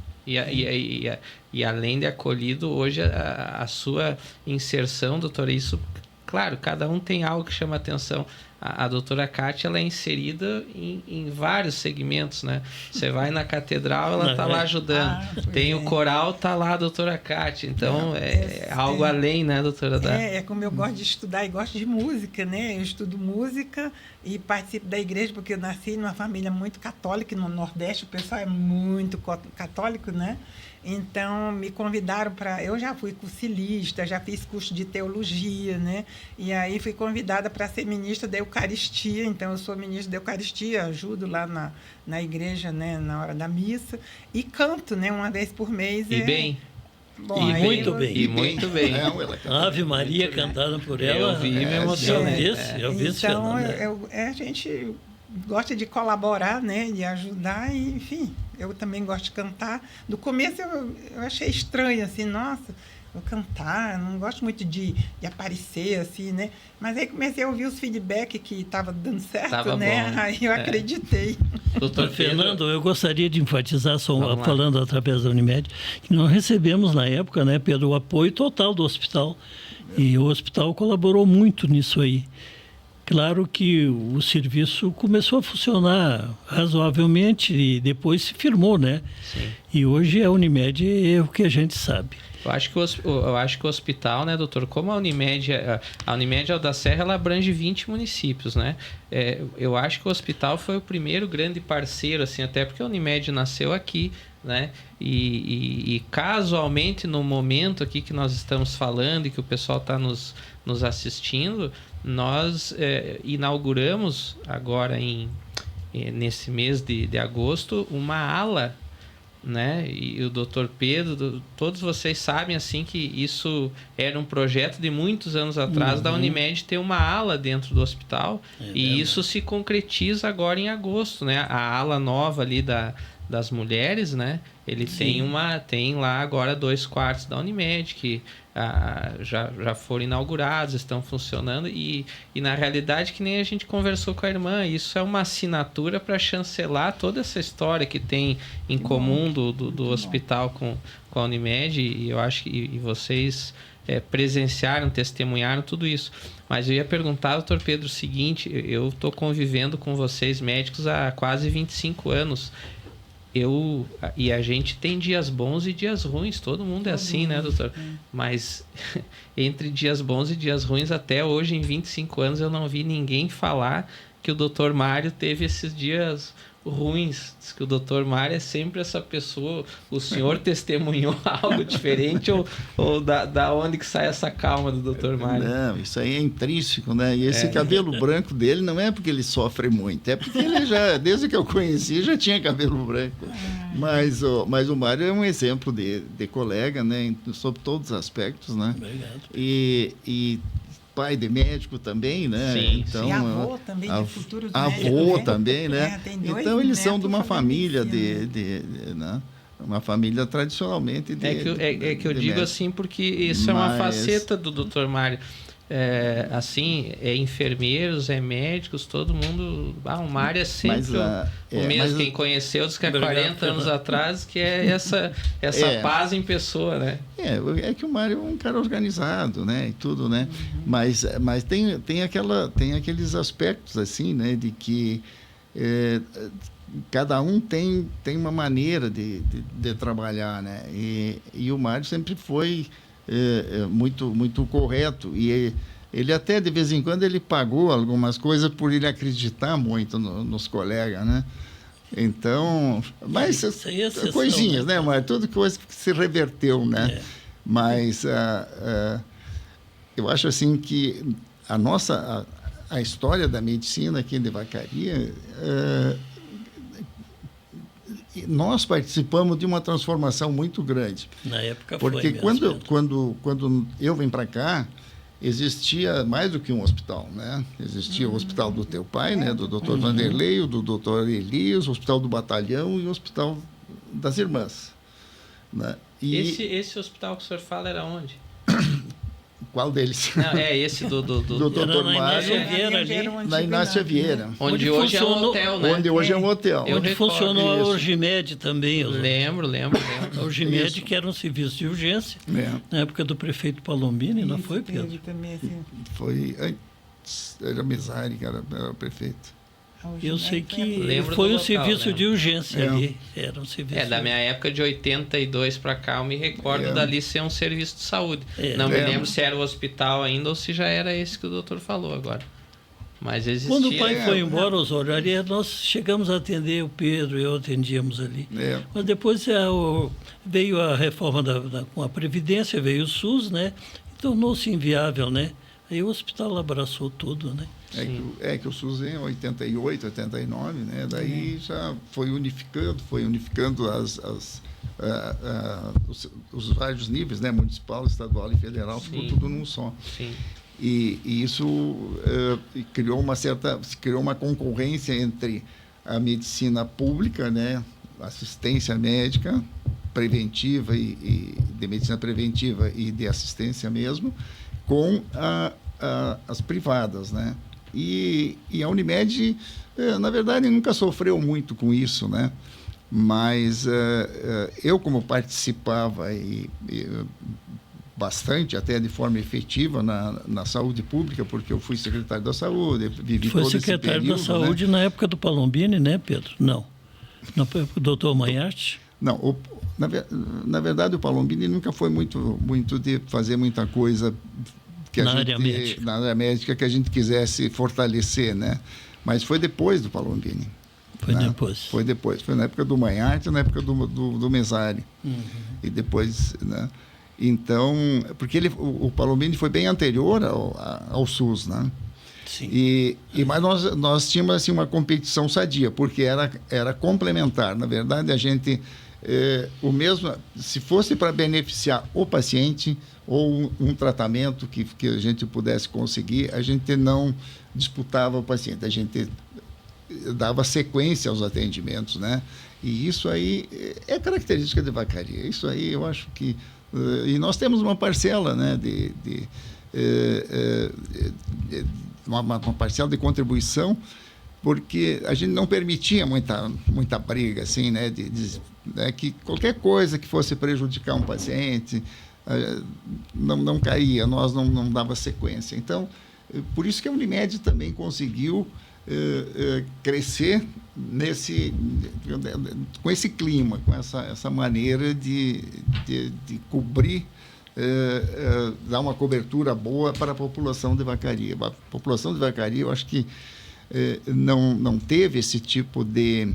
E além de acolhido, hoje a sua inserção, doutora, isso, claro, cada um tem algo que chama atenção. A doutora Cátia, ela é inserida em vários segmentos, né? Você vai na catedral, ela está lá ajudando. Tem o coral, está lá a doutora Cátia. Então, é algo além, né, doutora? Como eu gosto de estudar e gosto de música, né? Eu estudo música e participo da igreja, porque eu nasci numa família muito católica, no Nordeste o pessoal é muito católico, né? Então, me convidaram para... Eu já fui cursilista, já fiz curso de teologia, né? E aí fui convidada para ser ministra da Eucaristia. Então, eu sou ministra da Eucaristia, ajudo lá na igreja, né? Na hora da missa. E canto, né? Uma vez por mês. E bem... Bom, muito bem. E muito bem. Ave Maria, cantada por ela. Eu vi, me emocionei. Eu vi então, a gente gosta de colaborar, né? De ajudar, e, enfim... Eu também gosto de cantar. No começo eu achei estranho, assim, nossa, eu cantar, não gosto muito de aparecer, assim, né? Mas aí comecei a ouvir os feedbacks que estava dando certo, né? Bom. Aí eu acreditei. Doutor Fernando, eu gostaria de enfatizar, falando através da Unimed, que nós recebemos na época, né, Pedro, o apoio total do hospital. E o hospital colaborou muito nisso aí. Claro que o serviço começou a funcionar razoavelmente e depois se firmou, né? Sim. E hoje a Unimed é o que a gente sabe. Eu acho que o hospital, né, doutor, como a Unimed da Serra, ela abrange 20 municípios, né? Eu acho que o hospital foi o primeiro grande parceiro, assim, até porque a Unimed nasceu aqui, né? E casualmente, no momento aqui que nós estamos falando e que o pessoal está nos assistindo, nós inauguramos agora nesse mês de agosto uma ala, né? E o doutor Pedro, todos vocês sabem assim que isso era um projeto de muitos anos atrás da Unimed ter uma ala dentro do hospital, e isso se concretiza agora em agosto, né? A ala nova ali da das mulheres, né? Ele tem lá agora 2 quartos da Unimed que já foram inaugurados, estão funcionando e na realidade, que nem a gente conversou com a irmã, isso é uma assinatura para chancelar toda essa história que tem em comum do hospital com a Unimed, e eu acho que vocês presenciaram, testemunharam tudo isso. Mas eu ia perguntar, doutor Pedro, o seguinte: eu estou convivendo com vocês médicos há quase 25 anos. E a gente tem dias bons e dias ruins, todo mundo é assim, né, doutor? Mas entre dias bons e dias ruins, até hoje, em 25 anos, eu não vi ninguém falar que o doutor Mário teve esses dias ruins. Diz que o doutor Mário é sempre essa pessoa. O senhor testemunhou algo diferente ou da onde que sai essa calma do doutor Mário? Não, isso aí é intrínseco, né? E esse cabelo branco dele não é porque ele sofre muito, é porque ele já, desde que eu conheci, já tinha cabelo branco. Mas o Mário é um exemplo de colega, né? Sobre todos os aspectos, né? Obrigado. E pai de médico também, né? Sim, então, e avô também, de futuros avô médicos, né? também, né? Então eles são de uma netos família medicina. né? Uma família tradicionalmente que eu digo assim porque isso é uma faceta do Dr. Mário. Enfermeiros, médicos, todo mundo... o Mário é sempre o mesmo. Quem conheceu diz que há 40 anos atrás, que é essa paz em pessoa, né? É que o Mário é um cara organizado, né? E tudo, né? Mas tem aqueles aspectos, assim, né? De que cada um tem uma maneira de trabalhar, né? E o Mário sempre foi muito correto, e ele até de vez em quando ele pagou algumas coisas por ele acreditar muito nos colegas, né? Então, mas coisinhas, né, Mário? Tudo coisa que se reverteu, né? Mas eu acho assim que a história da medicina aqui de Vacaria, nós participamos de uma transformação muito grande. Na época porque foi mesmo. quando eu vim para cá, existia mais do que um hospital, né? Existia o hospital do teu pai, né? Do Dr. Vanderlei, do Dr. Elias, o hospital do batalhão e o hospital das irmãs, né? E esse hospital que o senhor fala era onde? qual deles? Não, esse do Dr. Mário, na Inácia Vieira. Onde hoje é um hotel, né? Onde hoje é um hotel. Onde funcionou a Urgimed também. Lembro. A Urgimed, que era um serviço de urgência, na época do prefeito Palombini, não foi, Pedro? Também, assim. Foi antes, era Mesari, que era prefeito. Eu sei que foi um serviço de urgência ali. Era um serviço. Da minha época de 82 para cá, eu me recordo dali ser um serviço de saúde. Não me lembro se era o hospital ainda ou se já era esse que o doutor falou agora. Mas existia. Quando o pai foi embora, Osório, ali nós chegamos a atender o Pedro, eu atendíamos ali. Mas depois veio a reforma com a Previdência, veio o SUS, né? E tornou-se inviável, né? Aí o hospital abraçou tudo, né? Que o SUS em 88, 89, né? Daí já foi unificando os vários níveis, né? Municipal, estadual e federal, ficou tudo num só. Sim. E isso criou uma concorrência entre a medicina pública, né? Assistência médica preventiva e de medicina preventiva e de assistência mesmo, com as privadas, né? E a Unimed, na verdade, nunca sofreu muito com isso, né? Mas eu, como participava bastante, até de forma efetiva, na saúde pública, porque eu fui secretário da saúde, vivi todo esse período. Foi secretário da saúde, né? Na época do Palombini, né, Pedro? Não. Na época do doutor Manharte? Não, na verdade, o Palombini nunca foi muito de fazer muita coisa na área médica que a gente quisesse fortalecer, né? Mas foi depois do Palombini. Foi depois. Foi na época do Manharte, na época do Mesari. E depois, né? Então, porque o Palombini foi bem anterior ao SUS, né? Sim. Mas nós tínhamos assim, uma competição sadia, porque era complementar. Na verdade, a gente... o mesmo, se fosse para beneficiar o paciente ou um tratamento que a gente pudesse conseguir, a gente não disputava o paciente, a gente dava sequência aos atendimentos, né? E isso aí é característica de Vacaria. Isso aí eu acho que... e nós temos uma parcela, né, uma parcela de contribuição, porque a gente não permitia muita briga, assim, né, né, que qualquer coisa que fosse prejudicar um paciente não caía, nós não dava sequência. Então, por isso que a Unimed também conseguiu crescer com esse clima, com essa maneira de cobrir, dar uma cobertura boa para a população de Vacaria. A população de Vacaria, eu acho que não teve esse tipo de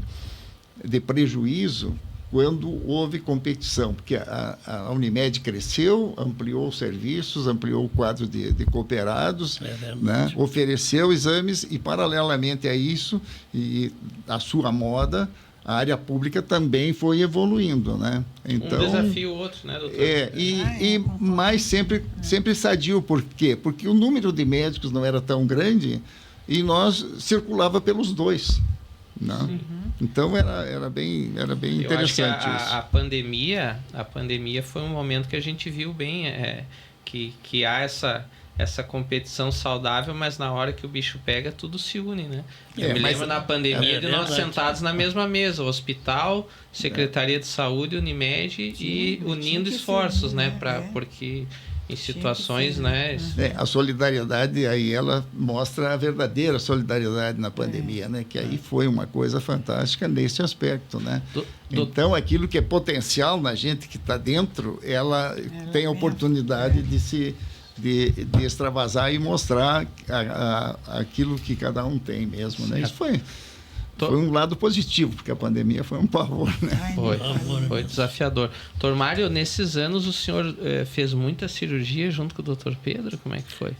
prejuízo quando houve competição, porque a Unimed cresceu, ampliou os serviços, ampliou o quadro de cooperados, né? Ofereceu exames e, paralelamente a isso, e a sua moda, a área pública também foi evoluindo, né? Então, um desafio outro, né, doutor? Mas sempre sadio. Por quê? Porque o número de médicos não era tão grande e nós circulava pelos dois, né? Uhum. Então era bem interessante isso. A pandemia foi um momento que a gente viu bem que há essa competição saudável, mas na hora que o bicho pega, tudo se une, né? Eu me lembro na pandemia de nós sentados na mesma mesa, o hospital, Secretaria de Saúde, Unimed, e unindo esforços, né? Porque em situações, né? A solidariedade aí, ela mostra a verdadeira solidariedade na pandemia, né? Que aí foi uma coisa fantástica nesse aspecto, né? Então, aquilo que é potencial na gente que está dentro, ela tem a oportunidade de extravasar e mostrar aquilo que cada um tem mesmo, né? Isso foi um lado positivo, porque a pandemia foi um pavor, né? Foi desafiador. Dr. Mário, nesses anos o senhor fez muita cirurgia junto com o Dr. Pedro? Como é que foi?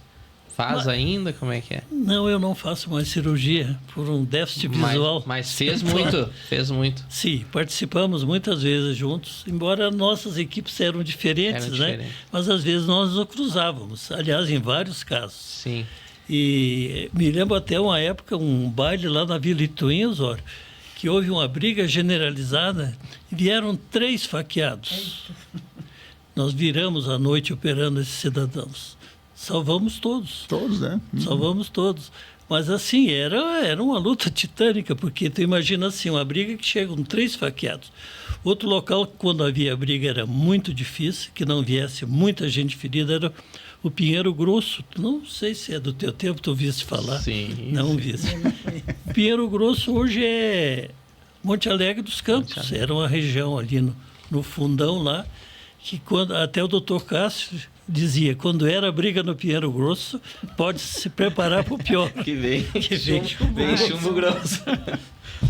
Ainda? Como é que é? Não, eu não faço mais cirurgia por um déficit visual. Mas fez muito? Fez muito. Sim, participamos muitas vezes juntos, embora nossas equipes eram diferentes, né? Mas às vezes nós nos cruzávamos, aliás, em vários casos. Sim. E me lembro até uma época, um baile lá na Vila Ituim, Osório, que houve uma briga generalizada e vieram 3 faqueados. Nós viramos à noite operando esses cidadãos. Salvamos todos. Todos, né? Salvamos todos. Mas assim, era uma luta titânica, porque tu imagina assim, uma briga que chegam 3 faqueados. Outro local, quando havia briga, era muito difícil, que não viesse muita gente ferida, era o Pinheiro Grosso. Não sei se é do teu tempo, tu ouviste falar. Sim. Não viste. Pinheiro Grosso hoje é Monte Alegre dos Campos. Era uma região ali no fundão lá, que até o doutor Cássio dizia, quando era briga no Pinheiro Grosso, pode se preparar para o pior. Que vem chumbo grosso.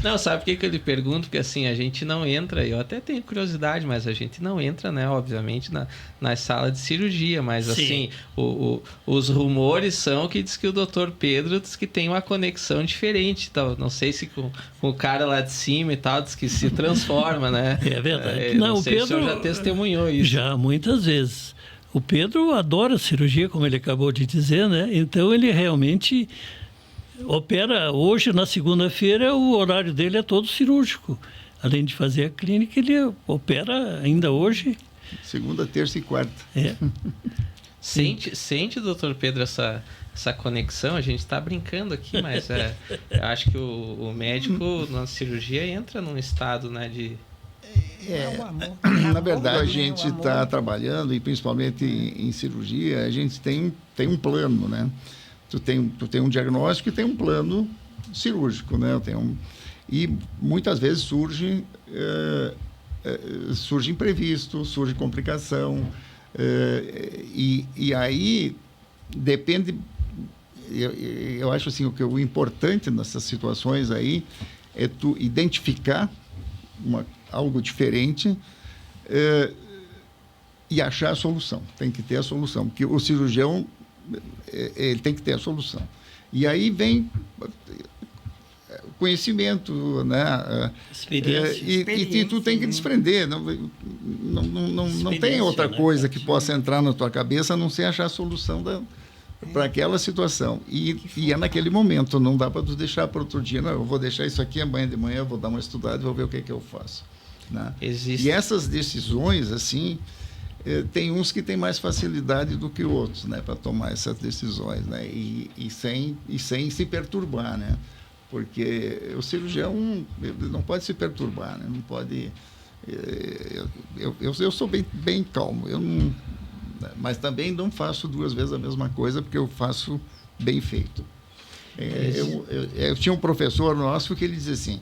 Não, sabe por que eu lhe pergunto? Porque assim, a gente não entra, eu até tenho curiosidade, mas a gente não entra, né, obviamente, na sala de cirurgia, mas assim, os rumores são que diz que o Dr. Pedro diz que tem uma conexão diferente, tal. Não sei se com o cara lá de cima e tal, diz que se transforma, né? É verdade. Não sei se o senhor já testemunhou isso. Já, muitas vezes. O Pedro adora cirurgia, como ele acabou de dizer, né? Então ele realmente opera. Hoje, na segunda-feira, o horário dele é todo cirúrgico. Além de fazer a clínica, ele opera ainda hoje. Segunda, terça e quarta. Sente, doutor Pedro, essa conexão? A gente está brincando aqui, mas eu acho que o médico na cirurgia entra num estado, né, de... Na verdade, a gente está trabalhando, e principalmente em cirurgia, a gente tem um plano, né? Tu tem um diagnóstico e tem um plano cirúrgico, né? E muitas vezes surge imprevisto, surge complicação, e aí depende. Eu acho assim, o importante nessas situações aí é tu identificar algo diferente e achar a solução. Tem que ter a solução, porque o cirurgião ele tem que ter a solução. E aí vem conhecimento, né? Experiência. E tu tem que desprender. Não tem outra coisa que possa entrar na tua cabeça a não ser achar a solução para aquela situação. E é naquele momento, não dá para tu deixar para outro dia. Não, eu vou deixar isso aqui amanhã de manhã, eu vou dar uma estudada e vou ver o que é que eu faço. Né? E essas decisões, assim, tem uns que têm mais facilidade do que outros, né, para tomar essas decisões, né, e sem se perturbar, né, porque o cirurgião não pode se perturbar, né, não pode. Eu sou bem calmo, mas também não faço 2 vezes a mesma coisa, porque eu faço bem feito. Eu tinha um professor nosso que ele dizia assim: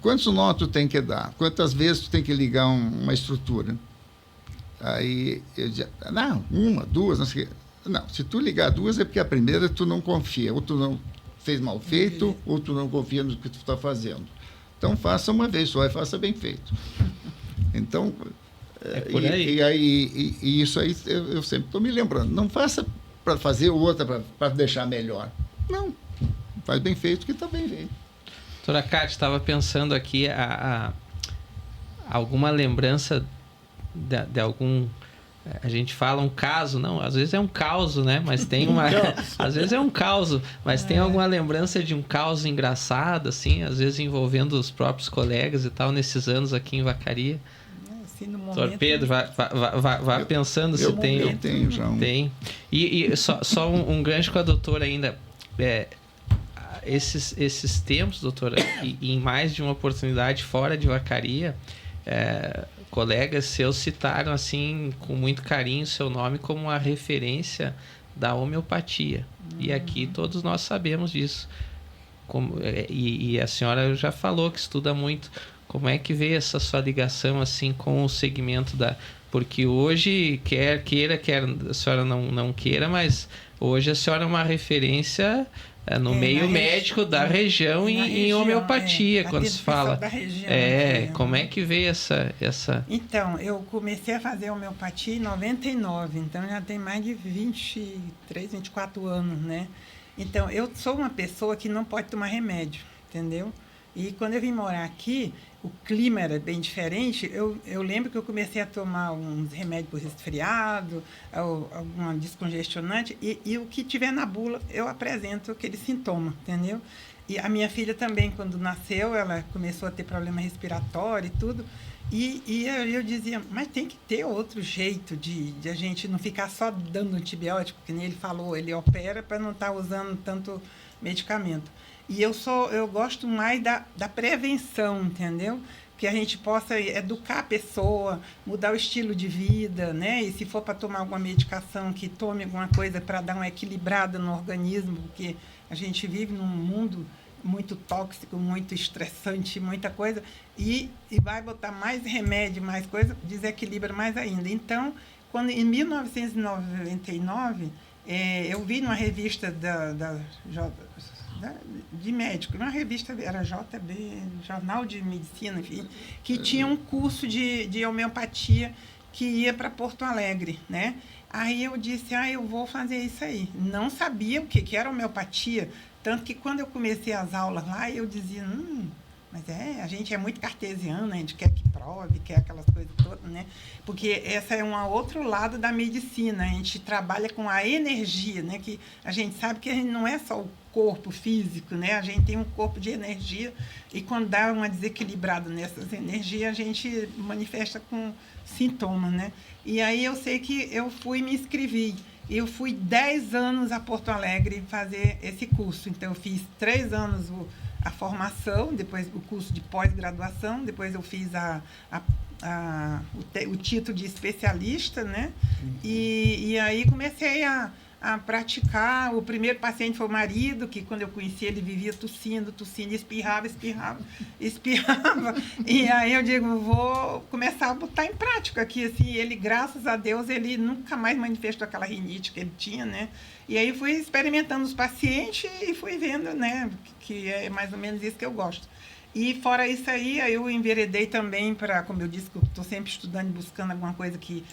quantos nó tu tem que dar? Quantas vezes tu tem que ligar uma estrutura? Aí eu dizia, não, 1, 2, não sei o quê. Não, se tu ligar 2 é porque a primeira tu não confia, ou tu não fez mal feito, ou tu não confia no que tu está fazendo. Então faça uma vez só e faça bem feito. Então, por aí. E isso aí eu sempre estou me lembrando. Não faça para fazer outra, para deixar melhor. Não, faz bem feito que está bem feito. Doutora Cátia, estava pensando aqui alguma lembrança de algum... A gente fala um caso, não, às vezes é um caos, né? Mas tem uma... às vezes é um caos, mas tem alguma lembrança de um caos engraçado, assim, às vezes envolvendo os próprios colegas e tal, nesses anos aqui em Vacaria? Assim, no momento... Doutor Pedro, vai pensando se tem... Eu tenho já um... Tem. E só um gancho com a doutora ainda. Esses tempos, doutora, e em mais de uma oportunidade fora de Vacaria, colegas seus citaram assim com muito carinho o seu nome como uma referência da homeopatia. E aqui todos nós sabemos disso. E a senhora já falou que estuda muito. Como é que veio essa sua ligação assim com o segmento da... Porque hoje, quer a senhora não queira, mas hoje a senhora é uma referência no meio médico da região em homeopatia, quando se fala. Da região, como é que veio essa... Então, eu comecei a fazer homeopatia em 99, então já tem mais de 23, 24 anos, né? Então, eu sou uma pessoa que não pode tomar remédio, entendeu? E quando eu vim morar aqui, o clima era bem diferente. Eu lembro que eu comecei a tomar uns remédios para resfriado, alguma descongestionante, e o que tiver na bula, eu apresento aquele sintoma, entendeu? E a minha filha também, quando nasceu, ela começou a ter problema respiratório e tudo. E eu dizia, mas tem que ter outro jeito de a gente não ficar só dando antibiótico, que nem ele falou, ele opera para não estar usando tanto medicamento. E eu gosto mais da prevenção, entendeu? Que a gente possa educar a pessoa, mudar o estilo de vida, né? E se for para tomar alguma medicação, que tome alguma coisa para dar uma equilibrada no organismo, porque a gente vive num mundo muito tóxico, muito estressante, muita coisa, e vai botar mais remédio, mais coisa, desequilibra mais ainda. Então, em 1999, eu vi numa revista de médico, uma revista, era JB, Jornal de Medicina, enfim, que tinha um curso de homeopatia que ia para Porto Alegre, né? Aí eu disse, eu vou fazer isso aí. Não sabia o que era homeopatia, tanto que quando eu comecei as aulas lá, eu dizia, mas a gente é muito cartesiano, a gente quer que prove, quer aquelas coisas todas, né? Porque esse é um outro lado da medicina, a gente trabalha com a energia, né? Que a gente sabe que a gente não é só o corpo físico, né? A gente tem um corpo de energia e quando dá uma desequilibrada nessas energias, a gente manifesta com sintomas, né? E aí eu sei que eu fui e me inscrevi. Eu fui 10 anos a Porto Alegre fazer esse curso. Então, eu fiz 3 anos a formação, depois o curso de pós-graduação, depois eu fiz o título de especialista, né? E aí comecei a praticar. O primeiro paciente foi o marido, que quando eu conheci ele vivia tossindo, espirrava. E aí eu digo, vou começar a botar em prática aqui, assim. Ele, graças a Deus, ele nunca mais manifestou aquela rinite que ele tinha, né? E aí fui experimentando os pacientes e fui vendo, né, que é mais ou menos isso que eu gosto. E fora isso aí eu enveredei também para, como eu disse, que eu estou sempre estudando e buscando alguma coisa que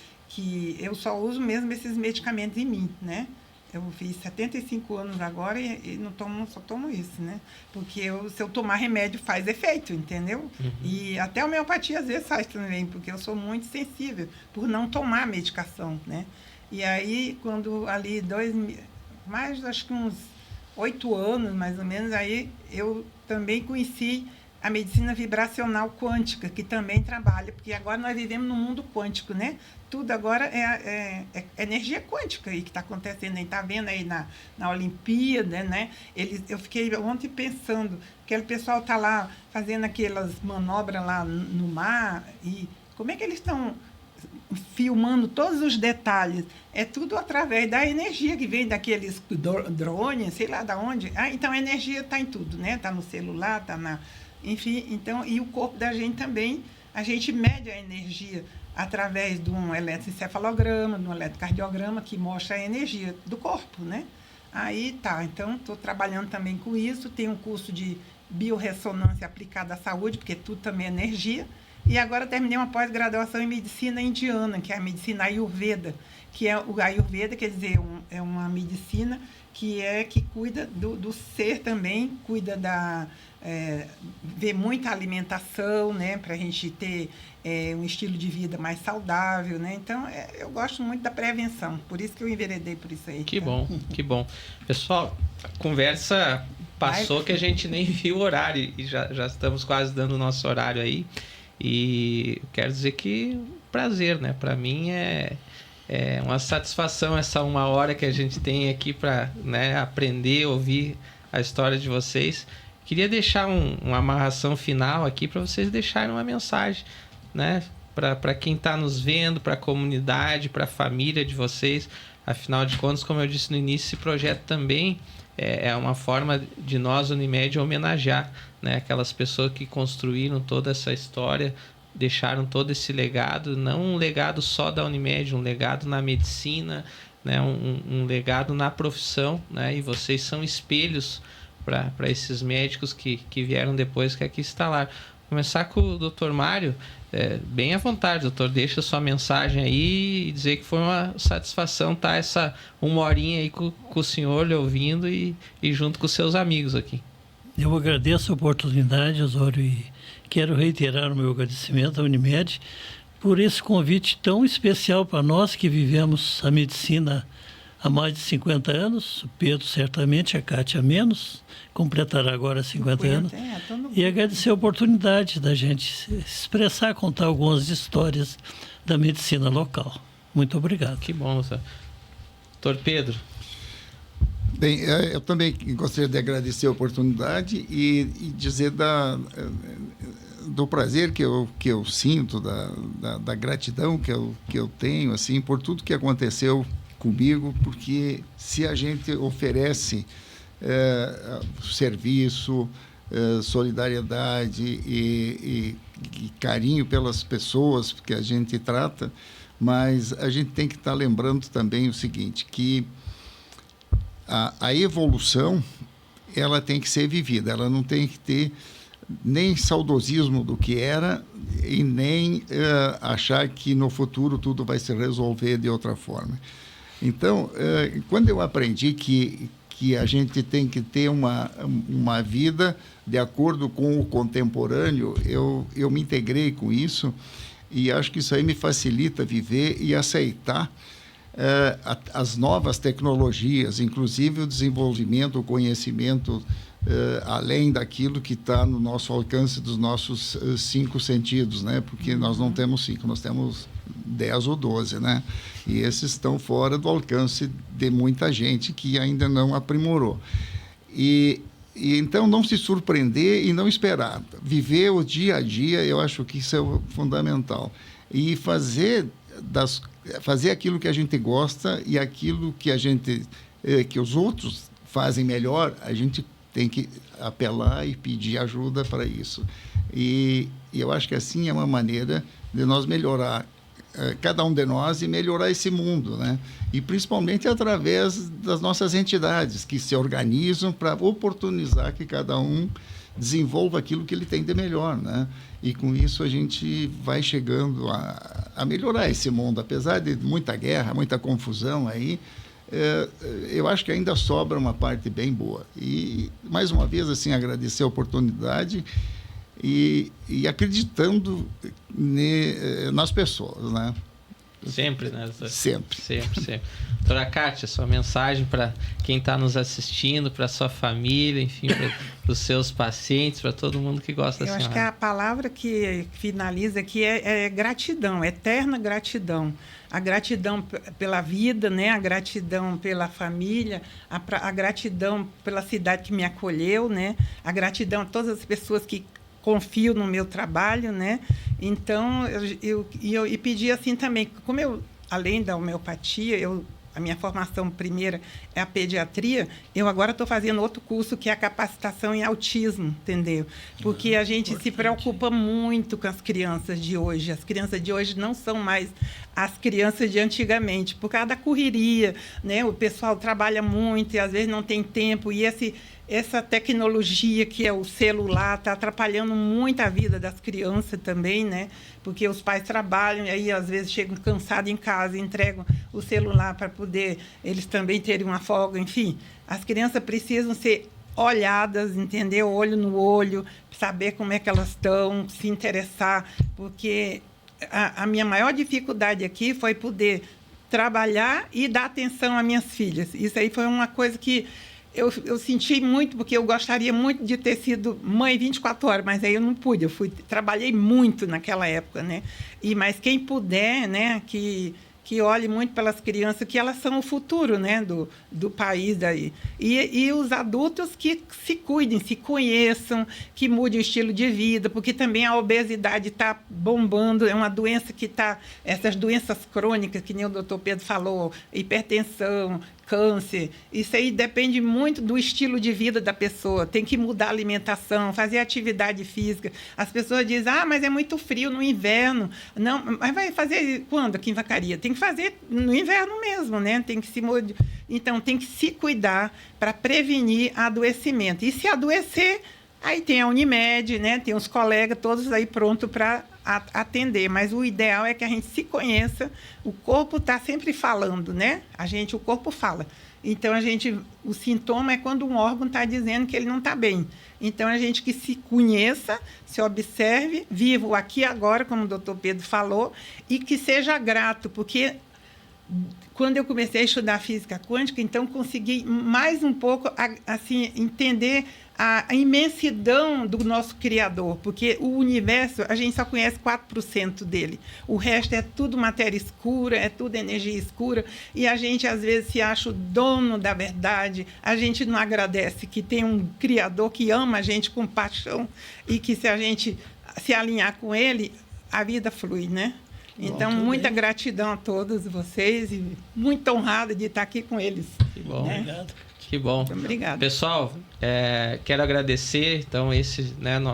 eu só uso mesmo esses medicamentos em mim, né? Eu fiz 75 anos agora e só tomo isso, né? Porque se eu tomar remédio faz efeito, entendeu? E até a homeopatia às vezes faz também, porque eu sou muito sensível por não tomar medicação, né? E aí, quando ali mais acho que uns 8 anos, mais ou menos, aí eu também conheci a medicina vibracional quântica, que também trabalha, porque agora nós vivemos num mundo quântico, né? Tudo agora é energia quântica aí que está acontecendo, a gente está vendo aí na Olimpíada, né? Eu fiquei ontem pensando, aquele pessoal está lá fazendo aquelas manobras lá no mar, e como é que eles estão filmando todos os detalhes? É tudo através da energia que vem daqueles drones, sei lá de onde. Então a energia está em tudo, né? Está no celular, está na... Enfim, então, e o corpo da gente também, a gente mede a energia através de um eletroencefalograma, de um eletrocardiograma, que mostra a energia do corpo, né? Aí tá, então estou trabalhando também com isso, tenho um curso de biorressonância aplicada à saúde, porque tudo também é energia, e agora terminei uma pós-graduação em medicina indiana, que é a medicina Ayurveda, que é o Ayurveda, quer dizer, é uma medicina que cuida do ser também, cuida vê muita alimentação, né, para a gente ter um estilo de vida mais saudável, né? Então, eu gosto muito da prevenção, por isso que eu enveredei por isso aí. Que bom, que bom. Pessoal, a conversa passou que a gente nem viu o horário e já estamos quase dando o nosso horário aí. E quero dizer que prazer, né? Para mim é uma satisfação essa 1 hora que a gente tem aqui para, né, aprender, ouvir a história de vocês. Queria deixar uma amarração final aqui para vocês deixarem uma mensagem, né, para quem está nos vendo, para a comunidade, para a família de vocês. Afinal de contas, como eu disse no início, esse projeto também é uma forma de nós, Unimed, homenagear, né, aquelas pessoas que construíram toda essa história, deixaram todo esse legado, não um legado só da Unimed, um legado na medicina, né, um legado na profissão, né, e vocês são espelhos para esses médicos que vieram depois, que aqui instalaram. Começar com o Dr. Mário, bem à vontade, doutor, deixa sua mensagem aí e dizer que foi uma satisfação estar essa 1 horinha aí com o senhor lhe ouvindo e junto com os seus amigos aqui. Eu agradeço a oportunidade, Osório, e quero reiterar o meu agradecimento à Unimed por esse convite tão especial para nós que vivemos a medicina há mais de 50 anos, o Pedro certamente, a Cátia menos, completará agora 50 anos. E agradecer a oportunidade da gente se expressar, contar algumas histórias da medicina local. Muito obrigado. Que bom, senhor. Doutor Pedro. Bem, eu também gostaria de agradecer a oportunidade e dizer do prazer que eu sinto, da gratidão que eu tenho, assim, por tudo que aconteceu comigo, porque se a gente oferece serviço, solidariedade e carinho pelas pessoas que a gente trata, mas a gente tem que estar lembrando também o seguinte, que a evolução, ela tem que ser vivida, ela não tem que ter nem saudosismo do que era e nem achar que no futuro tudo vai se resolver de outra forma. Então, quando eu aprendi que a gente tem que ter uma vida de acordo com o contemporâneo, eu me integrei com isso e acho que isso aí me facilita viver e aceitar as novas tecnologias, inclusive o desenvolvimento, o conhecimento, além daquilo que está no nosso alcance dos nossos 5 sentidos, né? Porque nós não temos 5, nós temos 10 ou 12, né? E esses estão fora do alcance de muita gente que ainda não aprimorou. E então não se surpreender e não esperar. Viver o dia a dia, eu acho que isso é fundamental. E fazer aquilo que a gente gosta e aquilo que que os outros fazem melhor, a gente tem que apelar e pedir ajuda para isso. E eu acho que assim é uma maneira de nós melhorar, cada um de nós, e melhorar esse mundo, né? E principalmente através das nossas entidades que se organizam para oportunizar que cada um desenvolva aquilo que ele tem de melhor, né? E com isso a gente vai chegando a melhorar esse mundo, apesar de muita guerra, muita confusão aí. Eu acho que ainda sobra uma parte bem boa. E, mais uma vez, assim, agradecer a oportunidade e acreditando nas pessoas, né? Sempre, né, doutor? Sempre. Sempre. Doutora Kátia, sua mensagem para quem está nos assistindo, para sua família, enfim, para os seus pacientes, para todo mundo que gosta da senhora. Eu acho que a palavra que finaliza aqui é gratidão, eterna gratidão. A gratidão pela vida, né? A gratidão pela família, a gratidão pela cidade que me acolheu, né? A gratidão a todas as pessoas que confio no meu trabalho, né? Então, eu pedi assim também, como eu, além da homeopatia, a minha formação primeira é a pediatria, eu agora estou fazendo outro curso que é a capacitação em autismo, entendeu? Porque a gente se preocupa muito com as crianças de hoje. As crianças de hoje não são mais as crianças de antigamente, por causa da correria, né? O pessoal trabalha muito e às vezes não tem tempo, e essa tecnologia que é o celular está atrapalhando muito a vida das crianças também, né? Porque os pais trabalham e aí às vezes chegam cansados em casa e entregam o celular para poder eles também terem uma folga. Enfim, as crianças precisam ser olhadas, entender? Olho no olho, saber como é que elas estão, se interessar, porque a minha maior dificuldade aqui foi poder trabalhar e dar atenção às minhas filhas. Isso aí foi uma coisa que eu senti muito, porque eu gostaria muito de ter sido mãe 24 horas, mas aí eu não pude. Trabalhei muito naquela época, né? Mas quem puder, né, que olhe muito pelas crianças, que elas são o futuro, né, do país daí. E os adultos que se cuidem, se conheçam, que mudem o estilo de vida, porque também a obesidade está bombando, é uma doença que está... Essas doenças crônicas, que nem o doutor Pedro falou, hipertensão, câncer, isso aí depende muito do estilo de vida da pessoa. Tem que mudar a alimentação, fazer atividade física. As pessoas dizem, mas é muito frio no inverno. Não, mas vai fazer quando aqui em Vacaria? Tem que fazer no inverno mesmo, né? Tem que Então, tem que se cuidar para prevenir adoecimento. E se adoecer, aí tem a Unimed, né? Tem os colegas todos aí prontos para atender, mas o ideal é que a gente se conheça. O corpo está sempre falando, né? O corpo fala. Então, o sintoma é quando um órgão está dizendo que ele não está bem. Então, a gente que se conheça, se observe, viva o aqui e agora, como o doutor Pedro falou, e que seja grato, porque quando eu comecei a estudar física quântica, então consegui mais um pouco assim entender a imensidão do nosso Criador, porque o universo, a gente só conhece 4% dele. O resto é tudo matéria escura, é tudo energia escura, e a gente, às vezes, se acha o dono da verdade, a gente não agradece que tem um Criador que ama a gente com paixão e que, se a gente se alinhar com ele, a vida flui, né? Então, muita gratidão a todos vocês e muito honrada de estar aqui com eles. Que bom. Né? Obrigado. Que bom. Muito obrigada. Pessoal, quero agradecer, então,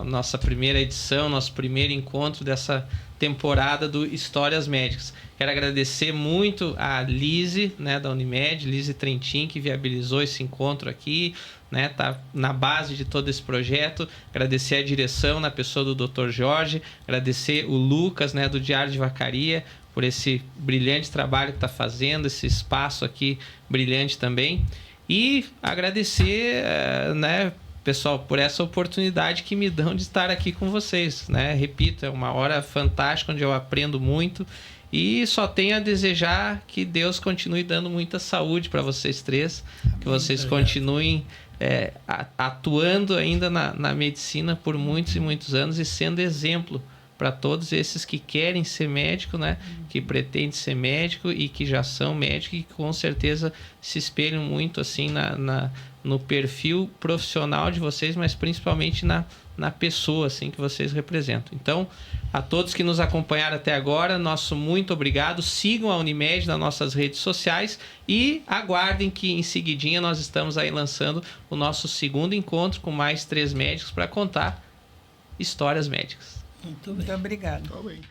nossa primeira edição, nosso primeiro encontro dessa temporada do Histórias Médicas. Quero agradecer muito a Lise, né, da Unimed, Lise Trentin, que viabilizou esse encontro aqui, né, tá na base de todo esse projeto. Agradecer a direção na pessoa do Dr. Jorge, agradecer o Lucas, né, do Diário de Vacaria, por esse brilhante trabalho que está fazendo, esse espaço aqui brilhante também. E agradecer, né, pessoal, por essa oportunidade que me dão de estar aqui com vocês, né? Repito, é uma hora fantástica onde eu aprendo muito e só tenho a desejar que Deus continue dando muita saúde para vocês três, que vocês continuem atuando ainda na medicina por muitos e muitos anos e sendo exemplo para todos esses que querem ser médico, né? Que pretendem ser médico e que já são médicos e que com certeza se espelham muito assim no perfil profissional de vocês, mas principalmente na pessoa assim, que vocês representam. Então, a todos que nos acompanharam até agora, nosso muito obrigado. Sigam a Unimed nas nossas redes sociais e aguardem que em seguidinha nós estamos aí lançando o nosso segundo encontro com mais 3 médicos para contar histórias médicas. Muito bem. Muito obrigada. Tá bem.